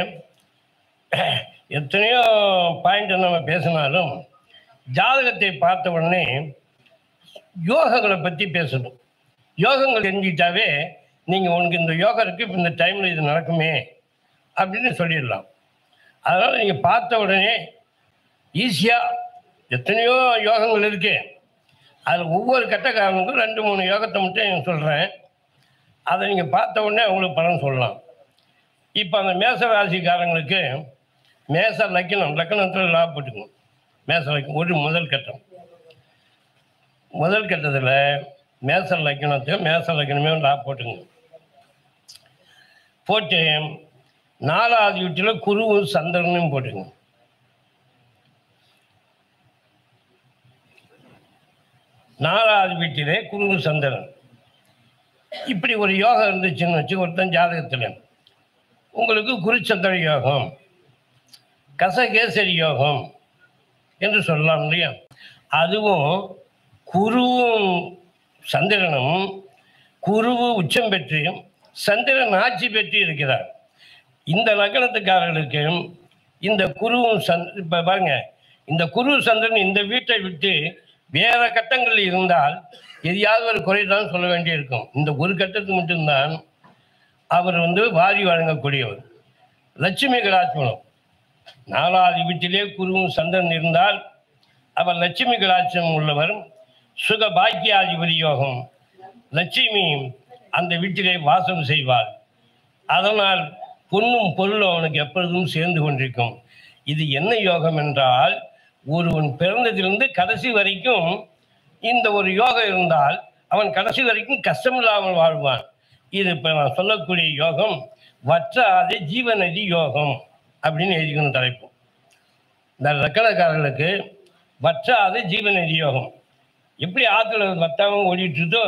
எத்தனையோ பாயிண்ட் நம்ம பேசினாலும் ஜாதகத்தை பார்த்த உடனே யோகங்களை பற்றி பேசணும். யோகங்கள் தெரிஞ்சிட்டாவே நீங்கள் உனக்கு இந்த யோகம் இருக்குது, இப்போ இந்த டைமில் இது நடக்குமே அப்படின்னு சொல்லிடலாம். அதனால் நீங்கள் பார்த்த உடனே ஈஸியாக எத்தனையோ யோகங்கள் இருக்குது. அதில் ஒவ்வொரு கட்டக்காரனுக்கும் 2-3 யோகத்தை மட்டும் நான் சொல்கிறேன். அதை நீங்கள் பார்த்த உடனே அவங்களுக்கு பலன் சொல்லலாம். இப்போ அந்த மேச ராசிக்காரங்களுக்கு மேச லக்கணத்தில் லா போட்டுக்கணும். மேச லக்கணம் ஒரு முதல் கட்டம். முதல் கட்டத்தில் மேச லக்கணமே லா போட்டுங்க. போட்டு 4வது வீட்டில் குருவும் சந்திரனும் போட்டுங்க. நாலாவது வீட்டிலே குரு சந்திரன். இப்படி ஒரு யோகம் இருந்துச்சுன்னு வச்சு ஒருத்தன் ஜாதகத்தில் உங்களுக்கு குருச்சந்திர யோகம், கசகேசரி யோகம் என்று சொல்லலாம் இல்லையா? அதுவும் குருவும் சந்திரனும் குருவு உச்சம் பெற்று சந்திரன் ஆட்சி பெற்று இருக்கிறார். இந்த லக்னத்துக்காரர்களுக்கு இந்த குருவும் இப்போ பாருங்க, இந்த குரு சந்திரன் இந்த வீட்டை விட்டு வேற கட்டங்கள் இருந்தால் எதையாவது ஒரு குறைதான் சொல்ல வேண்டியிருக்கும். இந்த ஒரு கட்டத்துக்கு மட்டும்தான் அவர் வாரி வழங்கக்கூடியவர். லட்சுமி கடாட்சம் 4வது வீட்டிலே குருவும் சந்திரன் இருந்தால் அவர் லட்சுமி கடாட்சம் உள்ளவர். சுக பாக்கியாதிபதி யோகம், லட்சுமி அந்த வீட்டிலே வாசம் செய்வார். அதனால் பொன்னும் பொருளும் அவனுக்கு எப்பொழுதும் சேர்ந்து கொண்டிருக்கும். இது என்ன யோகம் என்றால், ஒருவன் பிறந்ததிலிருந்து கடைசி வரைக்கும் இந்த ஒரு யோகம் இருந்தால் அவன் கடைசி வரைக்கும் கஷ்டமில்லாமல் வாழ்வான். இது இப்போ நான் சொல்லக்கூடிய யோகம் வற்றாத ஜீவநதி யோகம் அப்படின்னு எழுதிக்கணும் தலைப்பு. இந்த லக்கணக்காரர்களுக்கு வற்றாத ஜீவநதி யோகம். எப்படி ஆற்றுல வத்தாமல் ஓடிட்டுருதோ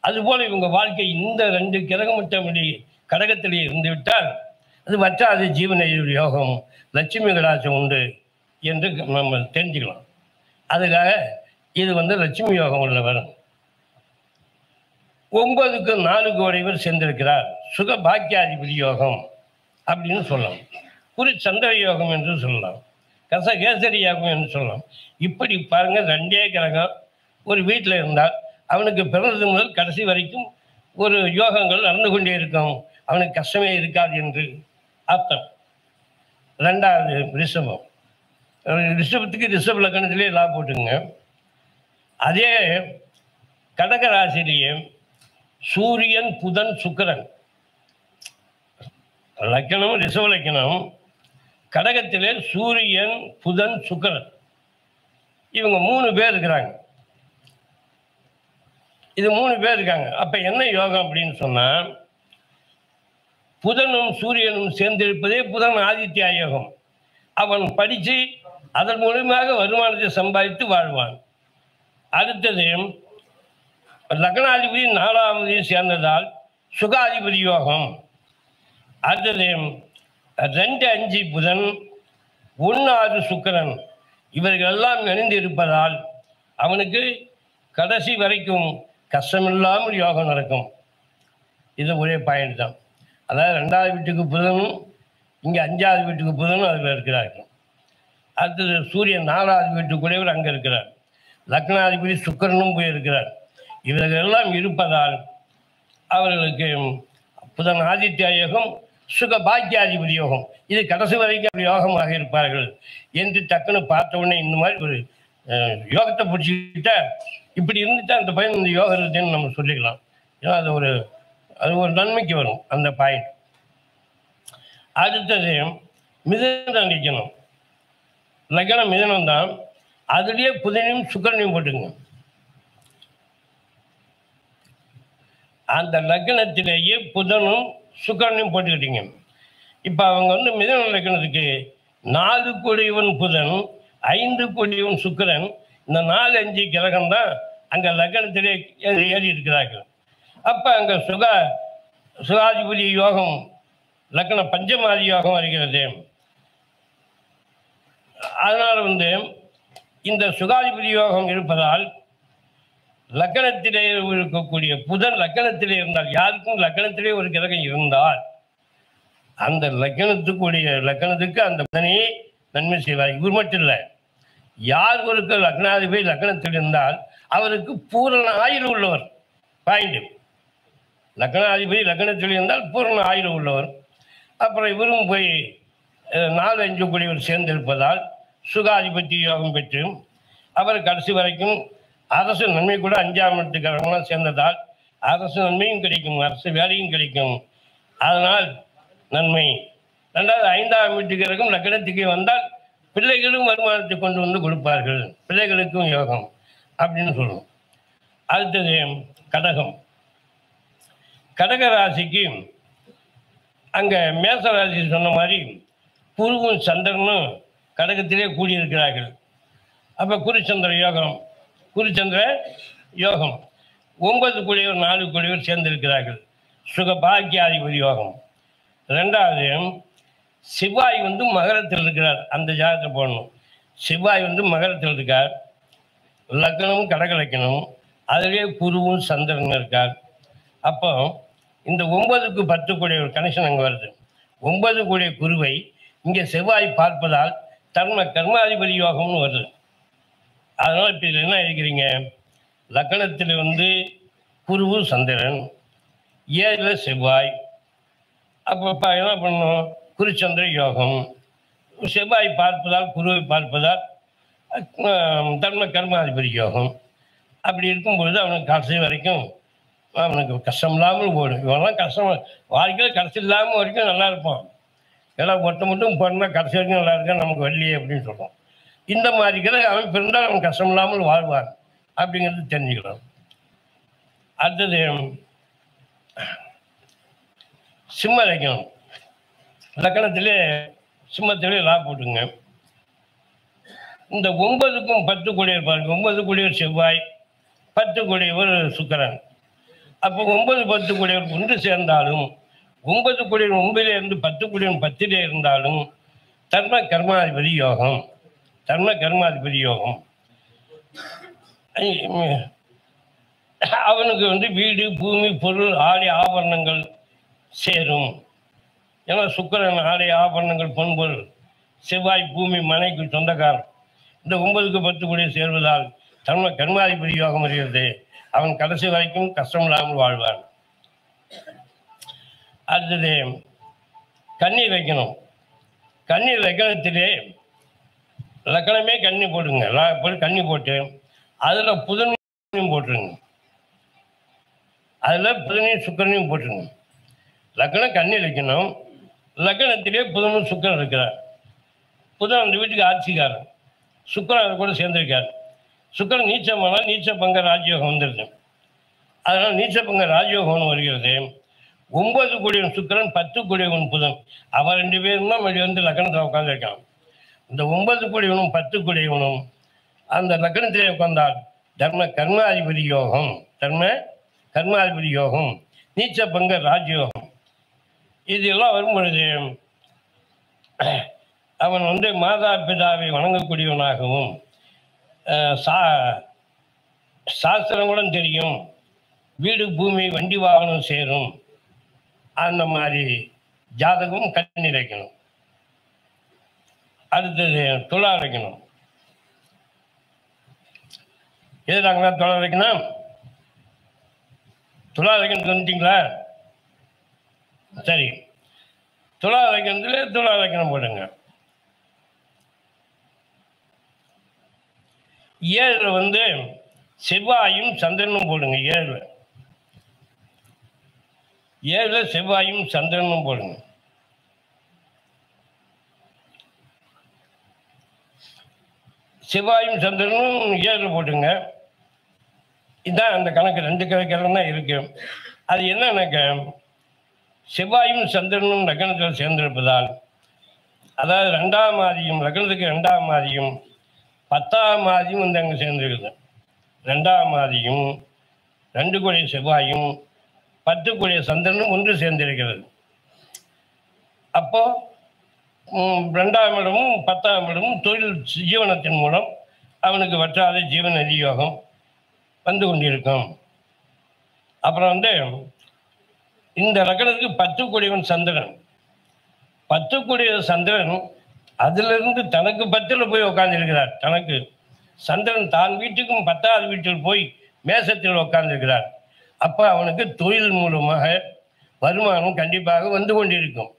அதுபோல் இவங்க வாழ்க்கை இந்த 2 கிரகமட்டபடி கடகத்திலே இருந்து விட்டால் அது வற்றாத ஜீவநதி யோகம், லட்சுமி கடாட்சம் உண்டு என்று நம்ம தெரிஞ்சுக்கலாம். அதுக்காக இது லட்சுமி யோகம் உள்ளவர். 9க்கு 4 கோடிவர் சேர்ந்திருக்கிறார். சுக பாக்கியாதிபதி யோகம் அப்படின்னு சொல்லலாம். குரு சந்திர யோகம் என்று சொல்லலாம். கசகேசரி யோகம் என்று சொல்லலாம். இப்படி பாருங்க, 2 கிரகம் ஒரு வீட்டில் இருந்தால் அவனுக்கு பிறந்தது முதல் கடைசி வரைக்கும் ஒரு யோகங்கள் நடந்து கொண்டே இருக்கும். அவனுக்கு கஷ்டமே இருக்காது என்று அர்த்தம். ரெண்டாவது ரிஷபம். ரிஷபத்துக்கு ரிஷப லக்னத்திலே லா போட்டுங்க. அதே கடக ராசியிலேயே சூரியன், புதன், சுக்கிரன், லக்கணம் ரிஷப லக்கணம், கடகத்திலே சூரியன், புதன், சுக்கிரன், இவங்க 3 பேர் இருக்கிறாங்க. இது 3 பேர் இருக்காங்க. அப்ப என்ன யோகம் அப்படின்னு சொன்னா, புதனும் சூரியனும் சேர்ந்திருப்பதே புதன் ஆதித்யா யோகம். அவன் படித்து அதன் மூலமாக வருமானத்தை சம்பாதித்து வாழ்வான். அடுத்தது லக்னாதிபதி 4ஆவது சேர்ந்ததால் சுகாதிபதி யோகம். அடுத்தது 2, 5 புதன், 1, 6 சுக்கிரன், இவர்கள் எல்லாம் இணைந்து இருப்பதால் அவனுக்கு கடைசி வரைக்கும் கஷ்டமில்லாமல் யோகம் நடக்கும். இது ஒரே பாயிண்ட் தான். அதாவது 2வது வீட்டுக்கு புதனும் இங்கே 5வது வீட்டுக்கு புதனும் அதில் இருக்கிறார்கள். அடுத்தது சூரியன் 4வது வீட்டுக்குள்ளேவர் அங்கே இருக்கிறார். லக்னாதிபதி சுக்கிரனும் போய் இருக்கிறார். இவர்கள் எல்லாம் இருப்பதால் அவர்களுக்கு புதன் ஆதித்ய யோகம், சுக பாக்கியாதிபதி யோகம், இது கடைசி வரைக்கும் யோகமாக இருப்பார்கள் என்று டக்குன்னு பார்த்த உடனே இந்த மாதிரி ஒரு யோகத்தை பிடிச்சிக்கிட்டா இப்படி இருந்துட்டா அந்த பையன் இந்த யோகம் இருக்குன்னு நம்ம சொல்லிக்கலாம். ஏன்னா அது ஒரு நன்மைக்கு வரும் அந்த பாயிண்ட். அடுத்தது மிதுனம் நிற்கணும். லக்னம் மிதுனம் தான். அதுலேயே புதனையும் சுக்கிரனையும் போட்டுங்க. அந்த லக்னத்திலேயே புதனும் சுக்கிரனையும் போட்டுக்கிட்டீங்க. இப்போ அவங்க மிதுன லக்னத்துக்கு 4 கோடியவன் புதன், 5 கோடியவன் சுக்கிரன், இந்த 4, 5 கிரகம் தான் அங்கே லக்னத்திலே ஏறி இருக்கிறார்கள். அப்போ அங்கே சுகாதிபதி யோகம், லக்ன பஞ்சமாதி யோகம் வருகிறது. அதனால் இந்த சுகாதிபதி யோகம் இருப்பதால் லக்னத்திலே இருக்கக்கூடிய புதன் லக்னத்திலே இருந்தால், யாருக்கும் லக்னத்திலே ஒரு கிரகம் இருந்தால் அந்த லக்னத்துக்கு அந்த புதனையே நன்மை செய்வார். இவர் மட்டும் இல்லை, யார் ஒருக்கு லக்னாதிபதி லக்னத்தில் இருந்தால் அவருக்கு பூரண ஆயுள் உள்ளவர். பாயிண்ட். லக்னாதிபதி லக்னத்தில் இருந்தால் பூரண ஆயுள் உள்ளவர். அப்புறம் இவரும் போய் 4, 5 கோடியவர் சேர்ந்திருப்பதால் சுகாதிபதி யோகம் பெற்று அவர் கடைசி வரைக்கும் அரசு நன்மை கூட 5ஆம் இடத்துக்காரங்களாம் சேர்ந்ததால் அரசு நன்மையும் கிடைக்கும், அரசு வேலையும் கிடைக்கும். அதனால் நன்மை. 2வது 5ஆம் வீட்டுக்காரருக்கும் லக்னத்துக்கு வந்தால் பிள்ளைகளும் வருமானத்தை கொண்டு வந்து கொடுப்பார்கள், பிள்ளைகளுக்கும் யோகம் அப்படின்னு சொல்லணும். அடுத்தது கடகம். கடக ராசிக்கு அங்கே மேச ராசி சொன்ன மாதிரி குருவும் சந்திரனும் கடகத்திலே கூடியிருக்கிறார்கள். அப்போ குருச்சந்திர யோகம், குருச்சந்திர யோகம் 9 கோடியவர் 4 கோடியவர் சேர்ந்திருக்கிறார்கள். சுக பாக்கியாதிபதி யோகம். 2வது செவ்வாய் மகரத்தில் இருக்கிறார். அந்த ஜாதகத்தை போடணும். செவ்வாய் மகரத்தில் இருக்கார். லக்னமும் கடக லக்னம், அதிலே குருவும் சந்திரன் இருக்கார். அப்போ இந்த 9க்கு 10 கோடியவர் கனெக்ஷன் அங்கே வருது. 9 கோடிய குருவை இங்கே செவ்வாய் பார்ப்பதால் தர்ம கர்மாதிபதி யோகம்னு வருது. அதனால் இப்போ இதில் என்ன இருக்கிறீங்க, லக்னத்தில் குருவு சந்திரன், 7ல் செவ்வாய். அப்போ என்ன பண்ணணும், குருச்சந்திர யோகம். செவ்வாய் பார்ப்பதால் குருவை பார்ப்பதால் தர்ம கர்மாதிபதி யோகம். அப்படி இருக்கும்பொழுது அவனுக்கு கடைசி வரைக்கும் அவனுக்கு கஷ்டம் இல்லாமல் ஓடும். இவெல்லாம் கஷ்டம் வாழ்க்கையில் கடைசி இல்லாமல் வரைக்கும் நல்லா இருப்பான். எல்லாம் மட்டும் பண்ணால் கடைசி வரைக்கும் நல்லா இருக்கா நமக்கு வரலையே அப்படின்னு சொல்கிறோம். இந்த மாதிரி அமைப்பு இருந்தால் அவன் கஷ்டம் இல்லாமல் வாழ்வான் அப்படிங்கிறது தெரிஞ்சுக்கலாம். அடுத்தது சிம்ம லக்னம். லக்னத்திலே சிம்மத்திலே லா போட்டுங்க. இந்த 9க்கும் 10 கோடியவர் பாருங்க. 9 கோடியவர் செவ்வாய், 10 கோடியவர் சுக்கிரன். அப்போ 9, 10 கோடியவர் ஒன்று சேர்ந்தாலும் 9 கோடியவர் 9லே இருந்து 10 கோடியவர் 10லே இருந்தாலும் தர்ம கர்மாதிபதி யோகம், தர்ம கர்மாதிபதி யோகம். அவனுக்கு வீடு, பூமி, பொருள், ஆடை, ஆபரணங்கள் சேரும். ஏன்னா சுக்கிரன் ஆடை, ஆபரணங்கள், பொன்பொருள், செவ்வாய் பூமி, மனைக்கு சொந்தக்காரன். இந்த 9க்கு 10 கோடி சேர்வதால் தர்ம கர்மாதிபதி யோகம் வருகிறது. அவன் கடைசி வரைக்கும் கஷ்டம் இல்லாமல் வாழ்வான். அடுத்தது கன்னி வைக்கணும். கன்னி லக்கணத்திலே லக்கணமே கன்னி போட்டுங்க. கன்னி போட்டு அதில் புதனையும் போட்டுருங்க. அதில் புதனையும் சுக்கரனையும் போட்டுருங்க. லக்கணம் கன்னி லக்கணம், லக்கணத்திலே புதனும் சுக்கரன் இருக்கிறார். புதன் அந்த வீட்டுக்கு ஆட்சிக்காரன், சுக்கரன் அதை கூட சேர்ந்திருக்கார். சுக்கரன் நீச்சமானால் நீச்ச பங்க ராஜயோகம் வந்துடுது. அதனால் நீச்ச பங்க ராஜயோகம்னு வருகிறது. 9 கோடியவன் சுக்கரன், 10 கோடியவன் புதன், அவன் 2 பேரும் தான் வந்து லக்கணத்தில் உட்காந்துருக்கான். இந்த 9 கோடியவனும் 10 கோடியவனும் அந்த லக்கணத்திலே உட்கார்ந்தால் தர்ம கர்மாதிபதி யோகம், கர்மாதிபதி யோகம், நீச்ச பங்க ராஜயோகம், இதெல்லாம் வரும் பொழுது அவன் வந்து மாதா பிதாவை வணங்கக்கூடியவனாகவும் சாஸ்திரங்களும் தெரியும், வீடு பூமி வண்டி வாகனம் சேரும், அந்த மாதிரி ஜாதகம் கண்ணி வைக்கணும். அடுத்தது துலா வைக்கணும். எதுனாங்களா துலா வைக்கணும்? துலா வைக்கணும் வந்துட்டீங்களா? சரி, துலா வைக்கிறதுல துலா வைக்கணும் போடுங்க. 7 வந்து செவ்வாயும் சந்திரனும் போடுங்க. 7 செவ்வாயும் சந்திரனும் போடுங்க. செவ்வாயும் சந்திரனும் 7 போட்டுங்க. இதுதான் அந்த கணக்கு. 2 கணக்கு தான் இருக்கு. அது என்னன்னாக்க செவ்வாயும் சந்திரனும் லக்னத்தில் சேர்ந்திருப்பதால், அதாவது 2ஆம் ஆதியும் லக்னத்துக்கு 2ஆம் ஆதியும் 10ஆம் ஆதியும் வந்து அங்கே சேர்ந்துருக்குது. 2ஆம் ஆதியும் 2 கோடி செவ்வாயும் 10 கோடி சந்திரனும் ஒன்று சேர்ந்திருக்கிறது. அப்போ 2ஆம் இடமும் 10ஆம் இடமும் தொழில் ஜீவனத்தின் மூலம் அவனுக்கு வற்றாத ஜீவன யோகம் வந்து கொண்டிருக்கும். அப்புறம் வந்து இந்த லக்னத்துக்கு 10 கோடிவன் சந்திரன், 10 கோடி சந்திரன் அதிலிருந்து தனக்கு 10ல் போய் உட்கார்ந்திருக்கிறார். தனக்கு சந்திரன் தான் வீட்டுக்கும் 10வது வீட்டில் போய் மேசத்தில் உட்கார்ந்திருக்கிறார். அப்போ அவனுக்கு தொழில் மூலமாக வருமானம் கண்டிப்பாக வந்து கொண்டிருக்கும்.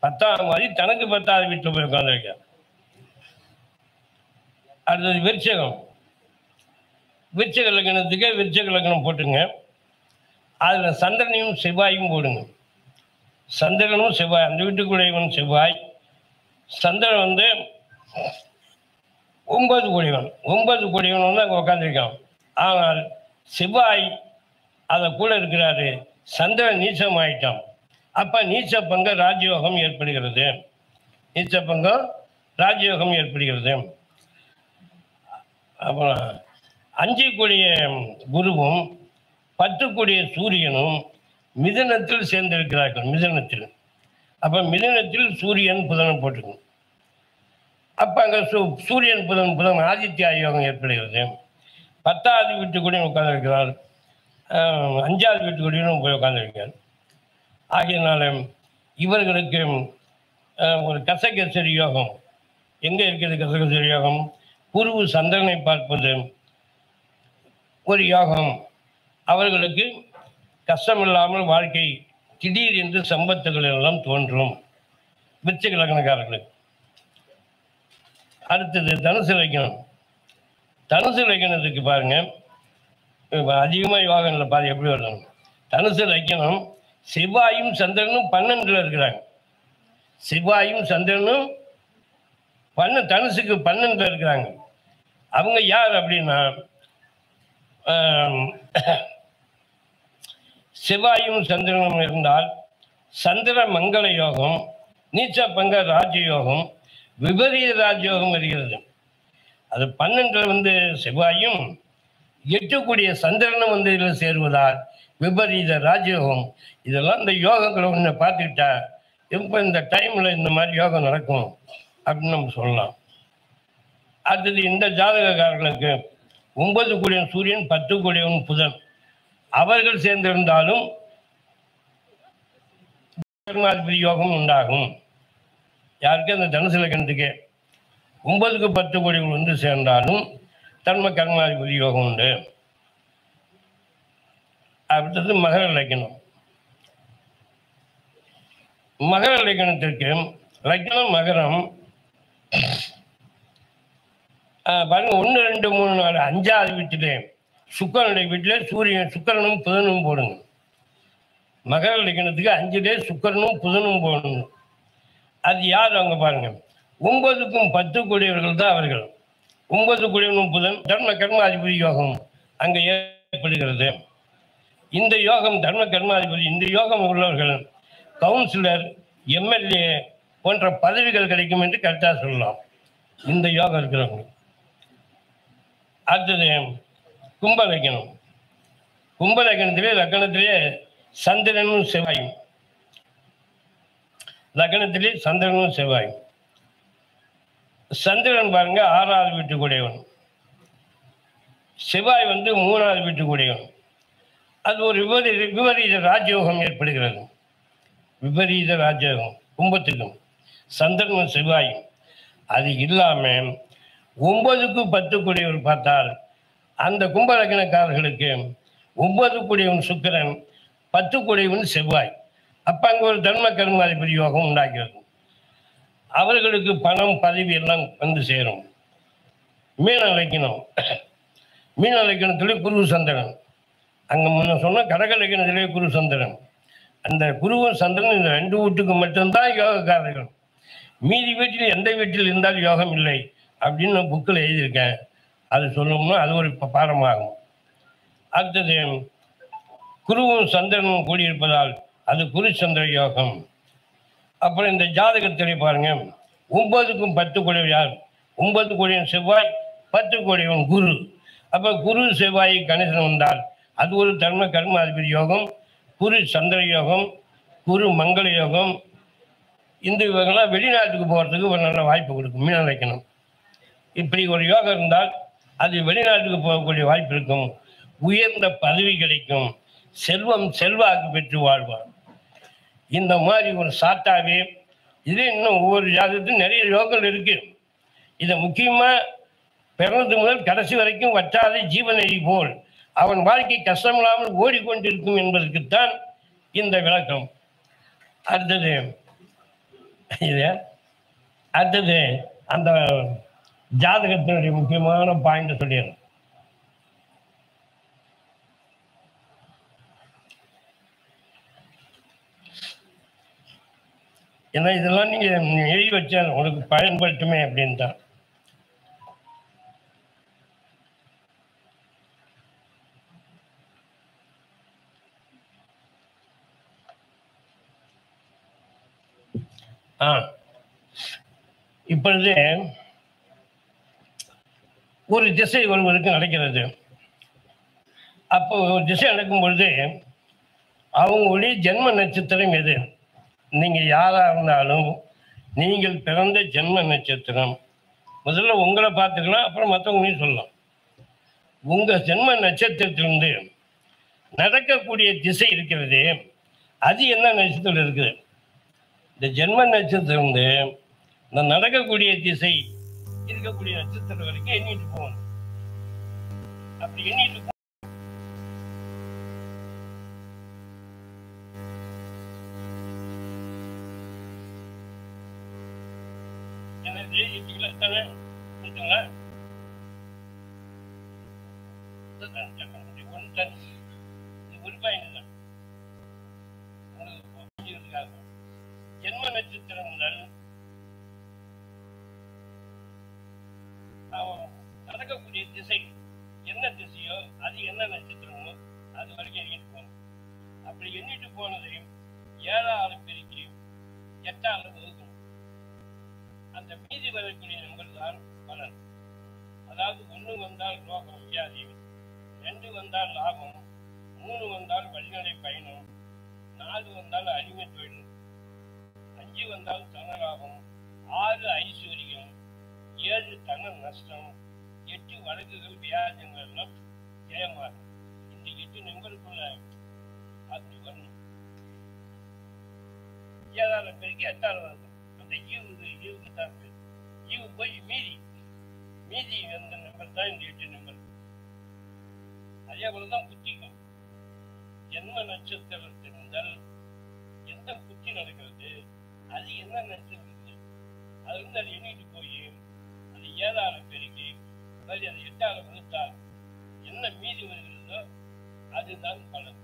10ஆம் மாதிரி தனக்கு 10வது வீட்டில் போய் உட்கார்ந்திருக்கார். அடுத்தது விருச்சகம். விருச்சக லக்னத்துக்கு விருச்சக லக்னம் போட்டுங்க. அதில் சந்திரனையும் செவ்வாயும் போடுங்க. சந்திரனும் செவ்வாய், அந்த வீட்டுக்குடையவன் செவ்வாய். சந்திரன் வந்து 9 கோடிவன், 9 கோடிவன் வந்து அங்கே உட்காந்துருக்கான். ஆனால் செவ்வாய் அதை கூட இருக்கிறாரு. சந்திரன் நீச்சம் ஆயிட்டான். அப்போ நீச்ச பங்க ராஜயோகம் ஏற்படுகிறது. நீச்ச பங்கம் ராஜயோகம் ஏற்படுகிறது. அப்புறம் 5 கோடிய குருவும் 10 கோடிய சூரியனும் மிதுனத்தில் சேர்ந்திருக்கிறார்கள். மிதுனத்தில். அப்போ மிதுனத்தில் சூரியன் புதன் போட்டுக்கணும். அப்போ அங்கே சூரியன் புதன் ஆதித்ய யோகம் ஏற்படுகிறது. 10வது வீட்டுக்குடியும் உட்கார்ந்துருக்கிறார். 5வது வீட்டுக்குடியும் போய் உட்கார்ந்துருக்கிறார். ஆகையினால இவர்களுக்கு ஒரு கசகசரி யோகம் எங்கே இருக்கிறது? கசகசரி யோகம் குரு சந்திரனை பார்ப்பது ஒரு யோகம். அவர்களுக்கு கஷ்டமில்லாமல் வாழ்க்கை திடீர் என்று சம்பத்துகள் எல்லாம் தோன்றும். விருச்சிக லக்னக்காரர்களுக்கு. அடுத்தது தனுசு லக்னம். தனுசு லக்னத்துக்கு பாருங்க, அதிகமாக யோகங்களில் பாரு எப்படி வரணும். தனுசு லக்னம் செவ்வாயும் சந்திரனும் 12ல் இருக்கிறாங்க. செவ்வாயும் சந்திரனும் தனுசுக்கு 12ல் இருக்கிறாங்க. அவங்க யார் அப்படின்னா செவ்வாயும் சந்திரனும் இருந்தால் சந்திர மங்கள யோகம், நீச்ச பங்க ராஜயோகம், விபரீத ராஜயோகம் வருகிறது. அது 12ல் வந்து செவ்வாயும் 8 கூடிய சந்திரனும் வந்து இதில் சேருவதால் விபரீத ராஜயோகம். இதெல்லாம் இந்த யோகங்களை ஒன்று பார்த்துக்கிட்டா இப்போ இந்த டைமில் இந்த மாதிரி யோகம் நடக்கும் அப்படின்னு நம்ம சொல்லலாம். அடுத்தது இந்த ஜாதகக்காரர்களுக்கு 9 கோடியவன் சூரியன் 10 கோடியவன் புதன் அவர்கள் சேர்ந்திருந்தாலும் கர்மாதிபதி யோகம் உண்டாகும். யாருக்கு? அந்த தனுசு லக்னத்துக்கு 9க்கு 10 கோடிகள் வந்து சேர்ந்தாலும் தன்ம கர்மாதிபதி யோகம் உண்டு. அடுத்தது மகர லக்னம். மகர லக்னத்திற்கு லக்னம் மகரம். பாருங்க 1 2 3 4 5வது வீட்டிலே சுக்கிரனுடைய வீட்டில் சுக்கிரனும் புதனும் போடுங்க. மகர லக்னத்துக்கு 5லே சுக்கிரனும் புதனும் போடணும். அது யார் அவங்க பாருங்க. 9க்கும் 10 கூடியவர்கள் தான் அவர்கள். 9 கூடியவனும் புதன் தர்ம கர்மாதிபதி யோகம் அங்கே ஏற்படுகிறது. இந்த யோகம் தர்ம கர்மாதிபதி, இந்த யோகம் உள்ளவர்கள் கவுன்சிலர், எம்எல்ஏ போன்ற பதவிகள் கிடைக்கும் என்று கரெக்டாக சொல்லலாம். இந்த யோகம் இருக்கிறவங்க. அடுத்தது கும்பலக்கணம். கும்பலக்கணத்திலே லக்கணத்திலே சந்திரனும் செவ்வாயும். லக்கணத்திலே சந்திரனும் செவ்வாயும். சந்திரன் பாருங்க 6வது வீட்டுக்குடையவன், செவ்வாய் 3வது வீட்டுக்குடையவன். அது ஒரு விபரீத ராஜயோகம் ஏற்படுகிறது. விபரீத ராஜயோகம் கும்பத்துக்கும் சந்திரனும் செவ்வாயும். அது இல்லாமல் 9க்கு 10 கூடியவர் பார்த்தால் அந்த கும்பலக்கணக்காரர்களுக்கு 9 கூடியவன் சுக்கிரன், 10 கூடியவன் செவ்வாய். அப்போ அங்கே ஒரு தர்ம கர்மாதிபதி யோகம் உண்டாகிறது. அவர்களுக்கு பணம் பதவி எல்லாம் வந்து சேரும். மீன லக்னம். மீன லக்னத்திலே குரு சந்திரன். அங்கே முன்ன சொன்ன கடக லக்னத்திலே குரு சந்திரன். அந்த குருவும் சந்திரன் இந்த 2 வீட்டுக்கு மட்டும்தான் யோகக்காரர்கள். மீதி வீட்டில் எந்த வீட்டில் இருந்தாலும் யோகம் இல்லை அப்படின்னு நான் புக்கில் எழுதியிருக்கேன். அது சொல்லணும்னா அது ஒரு பாடமாகும். அடுத்தது குருவும் சந்திரனும் கூடியிருப்பதால் அது குரு சந்திர யோகம். அப்புறம் இந்த ஜாதகத்திலே பாருங்க 9க்கும் 10 கூடியவர் யார்? 9 கூடியவன் செவ்வாய், 10 கூடியவன் குரு. அப்போ குரு செவ்வாய் கணேசன் வந்தால் அது ஒரு தர்ம கர்மாதிபதி யோகம், குரு சந்திர யோகம், குரு மங்கள யோகம். இந்த இவங்கெல்லாம் வெளிநாட்டுக்கு போகிறதுக்கு ஒரு நல்ல வாய்ப்பு கொடுக்கும். மீன லக்னம் இப்படி ஒரு யோகம் இருந்தால் அது வெளிநாட்டுக்கு போகக்கூடிய வாய்ப்பு இருக்கும். உயர்ந்த பதவி கிடைக்கும். செல்வம் செல்வாக்கு பெற்று வாழ்வார். இந்த மாதிரி ஒரு சாட்டாவே இது இன்னும் ஒவ்வொரு ஜாதகத்துக்கும் நிறைய யோகங்கள் இருக்கு. இதை முக்கியமாக பிறந்தது முதல் கடைசி வரைக்கும் வற்றாத ஜீவநெறி போல் அவன் வாழ்க்கை கஷ்டமில்லாமல் ஓடிக்கொண்டிருக்கும் என்பதற்குத்தான் இந்த விளக்கம். அடுத்தது அந்த ஜாதகத்தினுடைய முக்கியமான பாயிண்ட் சொல்லிடுறேன். ஏன்னா இதெல்லாம் நீங்க எழுதி வச்சா உங்களுக்கு பயன்படுத்துமே அப்படின்னு தான். இப்பொழுது ஒரு திசை ஒருவருக்கு நடக்கிறது. அப்போ ஒரு திசை நடக்கும் பொழுது அவங்களுடைய ஜென்ம நட்சத்திரம் எது? நீங்கள் யாராக இருந்தாலும் நீங்கள் பிறந்த ஜென்ம நட்சத்திரம் முதல்ல உங்களை பார்த்துக்கலாம், அப்புறம் மற்றவங்களையும் சொல்லலாம். உங்கள் ஜென்ம நட்சத்திரத்திலிருந்து நடக்கக்கூடிய திசை இருக்கிறது, அது என்ன நட்சத்திரம் இருக்குது? இந்த ஜென்ம நட்சத்திரம் இந்த நடக்கக்கூடிய திசை இருக்கக்கூடிய நட்சத்திரம் வரைக்கும் எண்ணிட்டு போகணும். அப்படி எண்ணிட்டு ஜென்ம நட்சத்திரம் முதல் நடக்கக்கூடிய திசை என்ன திசையோ அது என்ன நட்சத்திரமோ அது வரைக்கும் எண்ணிட்டு போகணும். அப்படி எண்ணிட்டு போனதையும் 7ஆல் பெருக்கி 8ஆல் வகுக்கணும். அந்த மீதி வரக்கூடிய நம்பர் தான் பலன். அதாவது 1 வந்தால் ரோகம் வியாதி, 2 வந்தால் லாபம், 3 வந்தால் வழிநடை பயணம், 4 வந்தால் அடிமை தொழில், 5 வந்தால் தனலாபம், 6 ஐஸ்வர்யம், 7 தன நஷ்டம், 8 வழக்குகள் வியாஜங்கள் எல்லாம் ஜெயமாகும். இந்த 8 நம்பருக்குள்ள அப்படி வரணும். 7ஆல் பெருக்கி 8ஆல் வருது. அந்த ஈவுக்கு தான் ஈவு போய் மீதி அந்த நம்பர் தான் இந்த 8 நம்பர். அதே போலதான் புத்திக்கும் ஜென்ம நட்சத்திரத்தின் முதல் எந்த புத்தி நடக்கிறது அது என்ன நட்சத்திரம் அது வந்து அதை எண்ணிட்டு போய் அது 7ஆல பெருக்கி அது 8ஆல வகுத்தால் என்ன மீதி வருகிறதோ அதுதான் பலன்.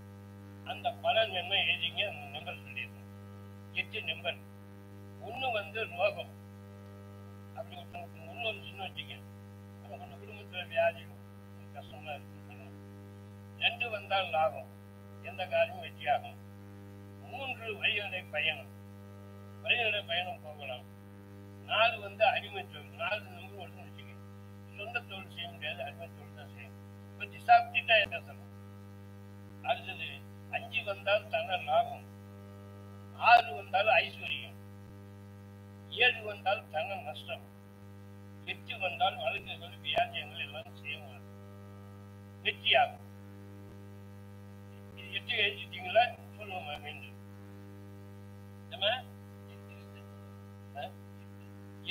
அந்த பலன் என்ன எழுதிங்க, அந்த நம்பர் சொல்லிடணும். 8 நம்பர். 1 வந்து ரோகம். அப்படி ஒருத்தவங்களுக்கு 1 வந்துச்சுன்னு வச்சுக்க, நம்ம குடும்பத்துல வியாதி கஷ்டமா இருக்குன்னு. 2 வந்தால் லாபம், எந்த காரியமும் வெற்றியாகும். 3 வழிநடை பயணம், வழிநடை பயணம் போகலாம். 4 வந்து அடிமை தொழில். 4 நம்பர் ஒன்று வச்சுக்க, சொந்த தொழில் செய்ய முடியாது, அடிமை தொழில் தான் செய்யும். இப்போ திசாப்திட்டா என்ன சொல்லணும். அடுத்தது 5 வந்தால் தன லாபம், 6 வந்தால் ஐஸ்வர்யம், 7 வந்தால் தன நஷ்டம், 8 வந்தால் வழக்குகள் வியாஜியங்கள் எல்லாம் செய்யணும், வெற்றியாகும். இது 8 எழுதிட்டீங்களா சொல்லுவோமா மீண்டும்.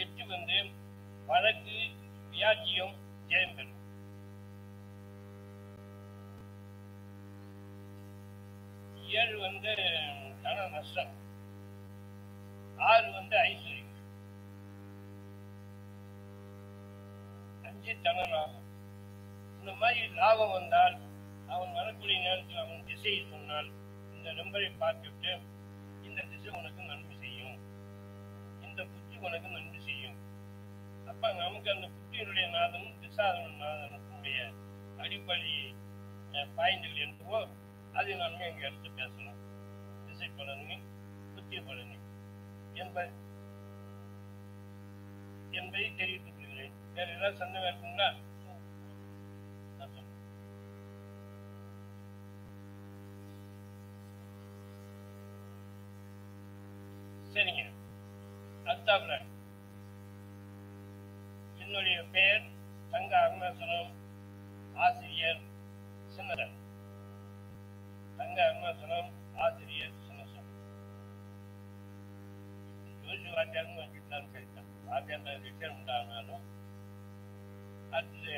8 வந்து வழக்கு வியாஜியம் ஜெயம் பெறும். 7 வந்து தன நஷ்டம், 6 வந்து ஐஸ்வர்யம், 5 தன லாபம். இந்த மாதிரி லாபம் வந்தால் அவன் வரக்கூடிய நேரத்தில் அவன் திசையை சொன்னால் இந்த நம்பரை பார்த்துட்டு இந்த திசை உனக்கு நன்மை செய்யும், இந்த புத்தி உனக்கு நன்மை செய்யும். அப்ப நமக்கு அந்த புத்தியினுடைய நாதனும் திசாதன நாதனுடைய அடிப்படை பாயிண்டுகள் என்னவோ அதை நம்ம இங்க எடுத்து பேசலாம். திசை பலனி புத்திய பலனி என்பதை தெரிவித்துக் கொள்கிறேன். வேற ஏதாவது சந்தேகம் இருக்குங்களா? சரிங்க. அடுத்தாப்புல என்னுடைய பெயர் தங்க அருணாசலம், ஆசிரியர் சின்னரன். தங்க அருணாசலம், ஆசிரியர் சின்னசன். ஜோசி வாத்தியார்னு வச்சுட்டாலும் சரிதான், வாத்தியார் ரிட்டர்ன் உண்டானாலும். அடுத்தது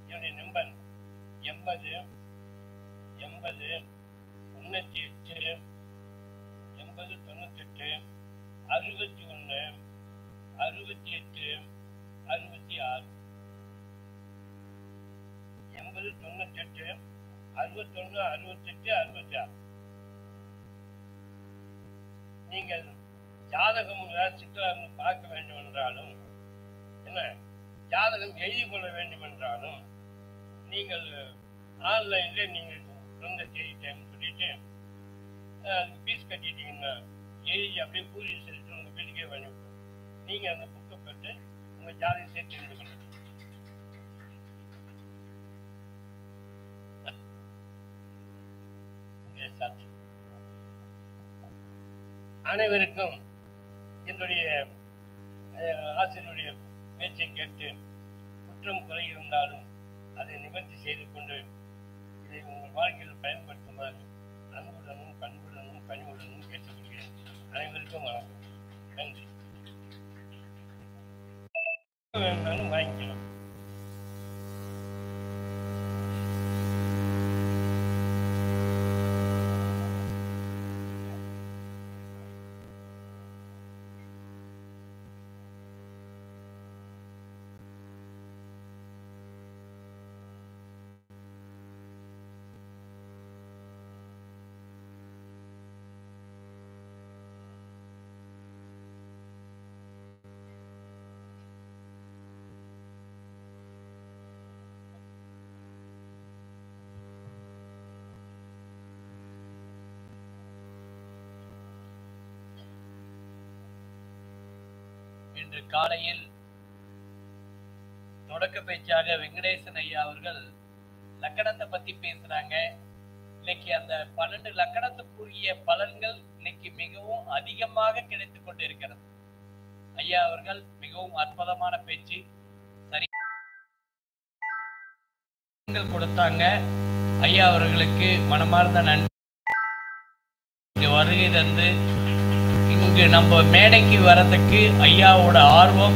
என்னுடைய நம்பர் 80 98 80 98 61 68 66. 80 98 61 68 66. நீங்கள் ஜாதகம் சிக்கலாக பார்க்க வேண்டும் என்றாலும், என்ன ஜாதகம் எழுதி கொள்ள வேண்டும் என்றாலும், நீங்கள் ஆன்லைன்ல நீங்கள் சொந்த தேதி டைம் சொல்லிட்டு அதுக்கு ஃபீஸ் கட்டிட்டீங்கன்னா எழுதி அப்படியே கூலி செலுத்தி உங்க வீட்டுக்கே பண்ணிவிட்டோம். நீங்க அந்த புக்கை பெற்று உங்க ஜாதகம் சேர்த்து தெரிந்து கொள்ளணும். அனைவருக்கும் என்னுடைய ஆசிரியருடைய பேச்சை கேட்டு குற்றம் குறை இருந்தாலும் அதை நிவர்த்தி செய்து கொண்டு இதை உங்கள் வாழ்க்கையில் பயன்படுத்துமாறு அன்புடனும் பண்புடனும் பணிவுடனும் கேட்டுக்கொள்கிறேன். அனைவருக்கும் வணக்கம். நன்றி. வேணாலும் வாங்கிக்கலாம். இன்று காலையில் தொடக்க பேச்சாக வெங்கடேசன் ஐயா அவர்கள் லக்கணத்தை பத்தி பேசுறாங்க. இன்னைக்கு அந்த 12 லக்கணத்துக்குரிய பலன்கள் இன்னைக்கு மிகவும் அதிகமாக கிடைத்துக் கொண்டிருக்கிறது. ஐயா அவர்கள் மிகவும் அற்புதமான பேச்சு சரி கொடுத்தாங்க. ஐயா அவர்களுக்கு மனமார்ந்த நன்றி. வருகை தந்து இங்கு நம்ம மேடைக்கு வரதுக்கு ஐயாவோட ஆர்வம்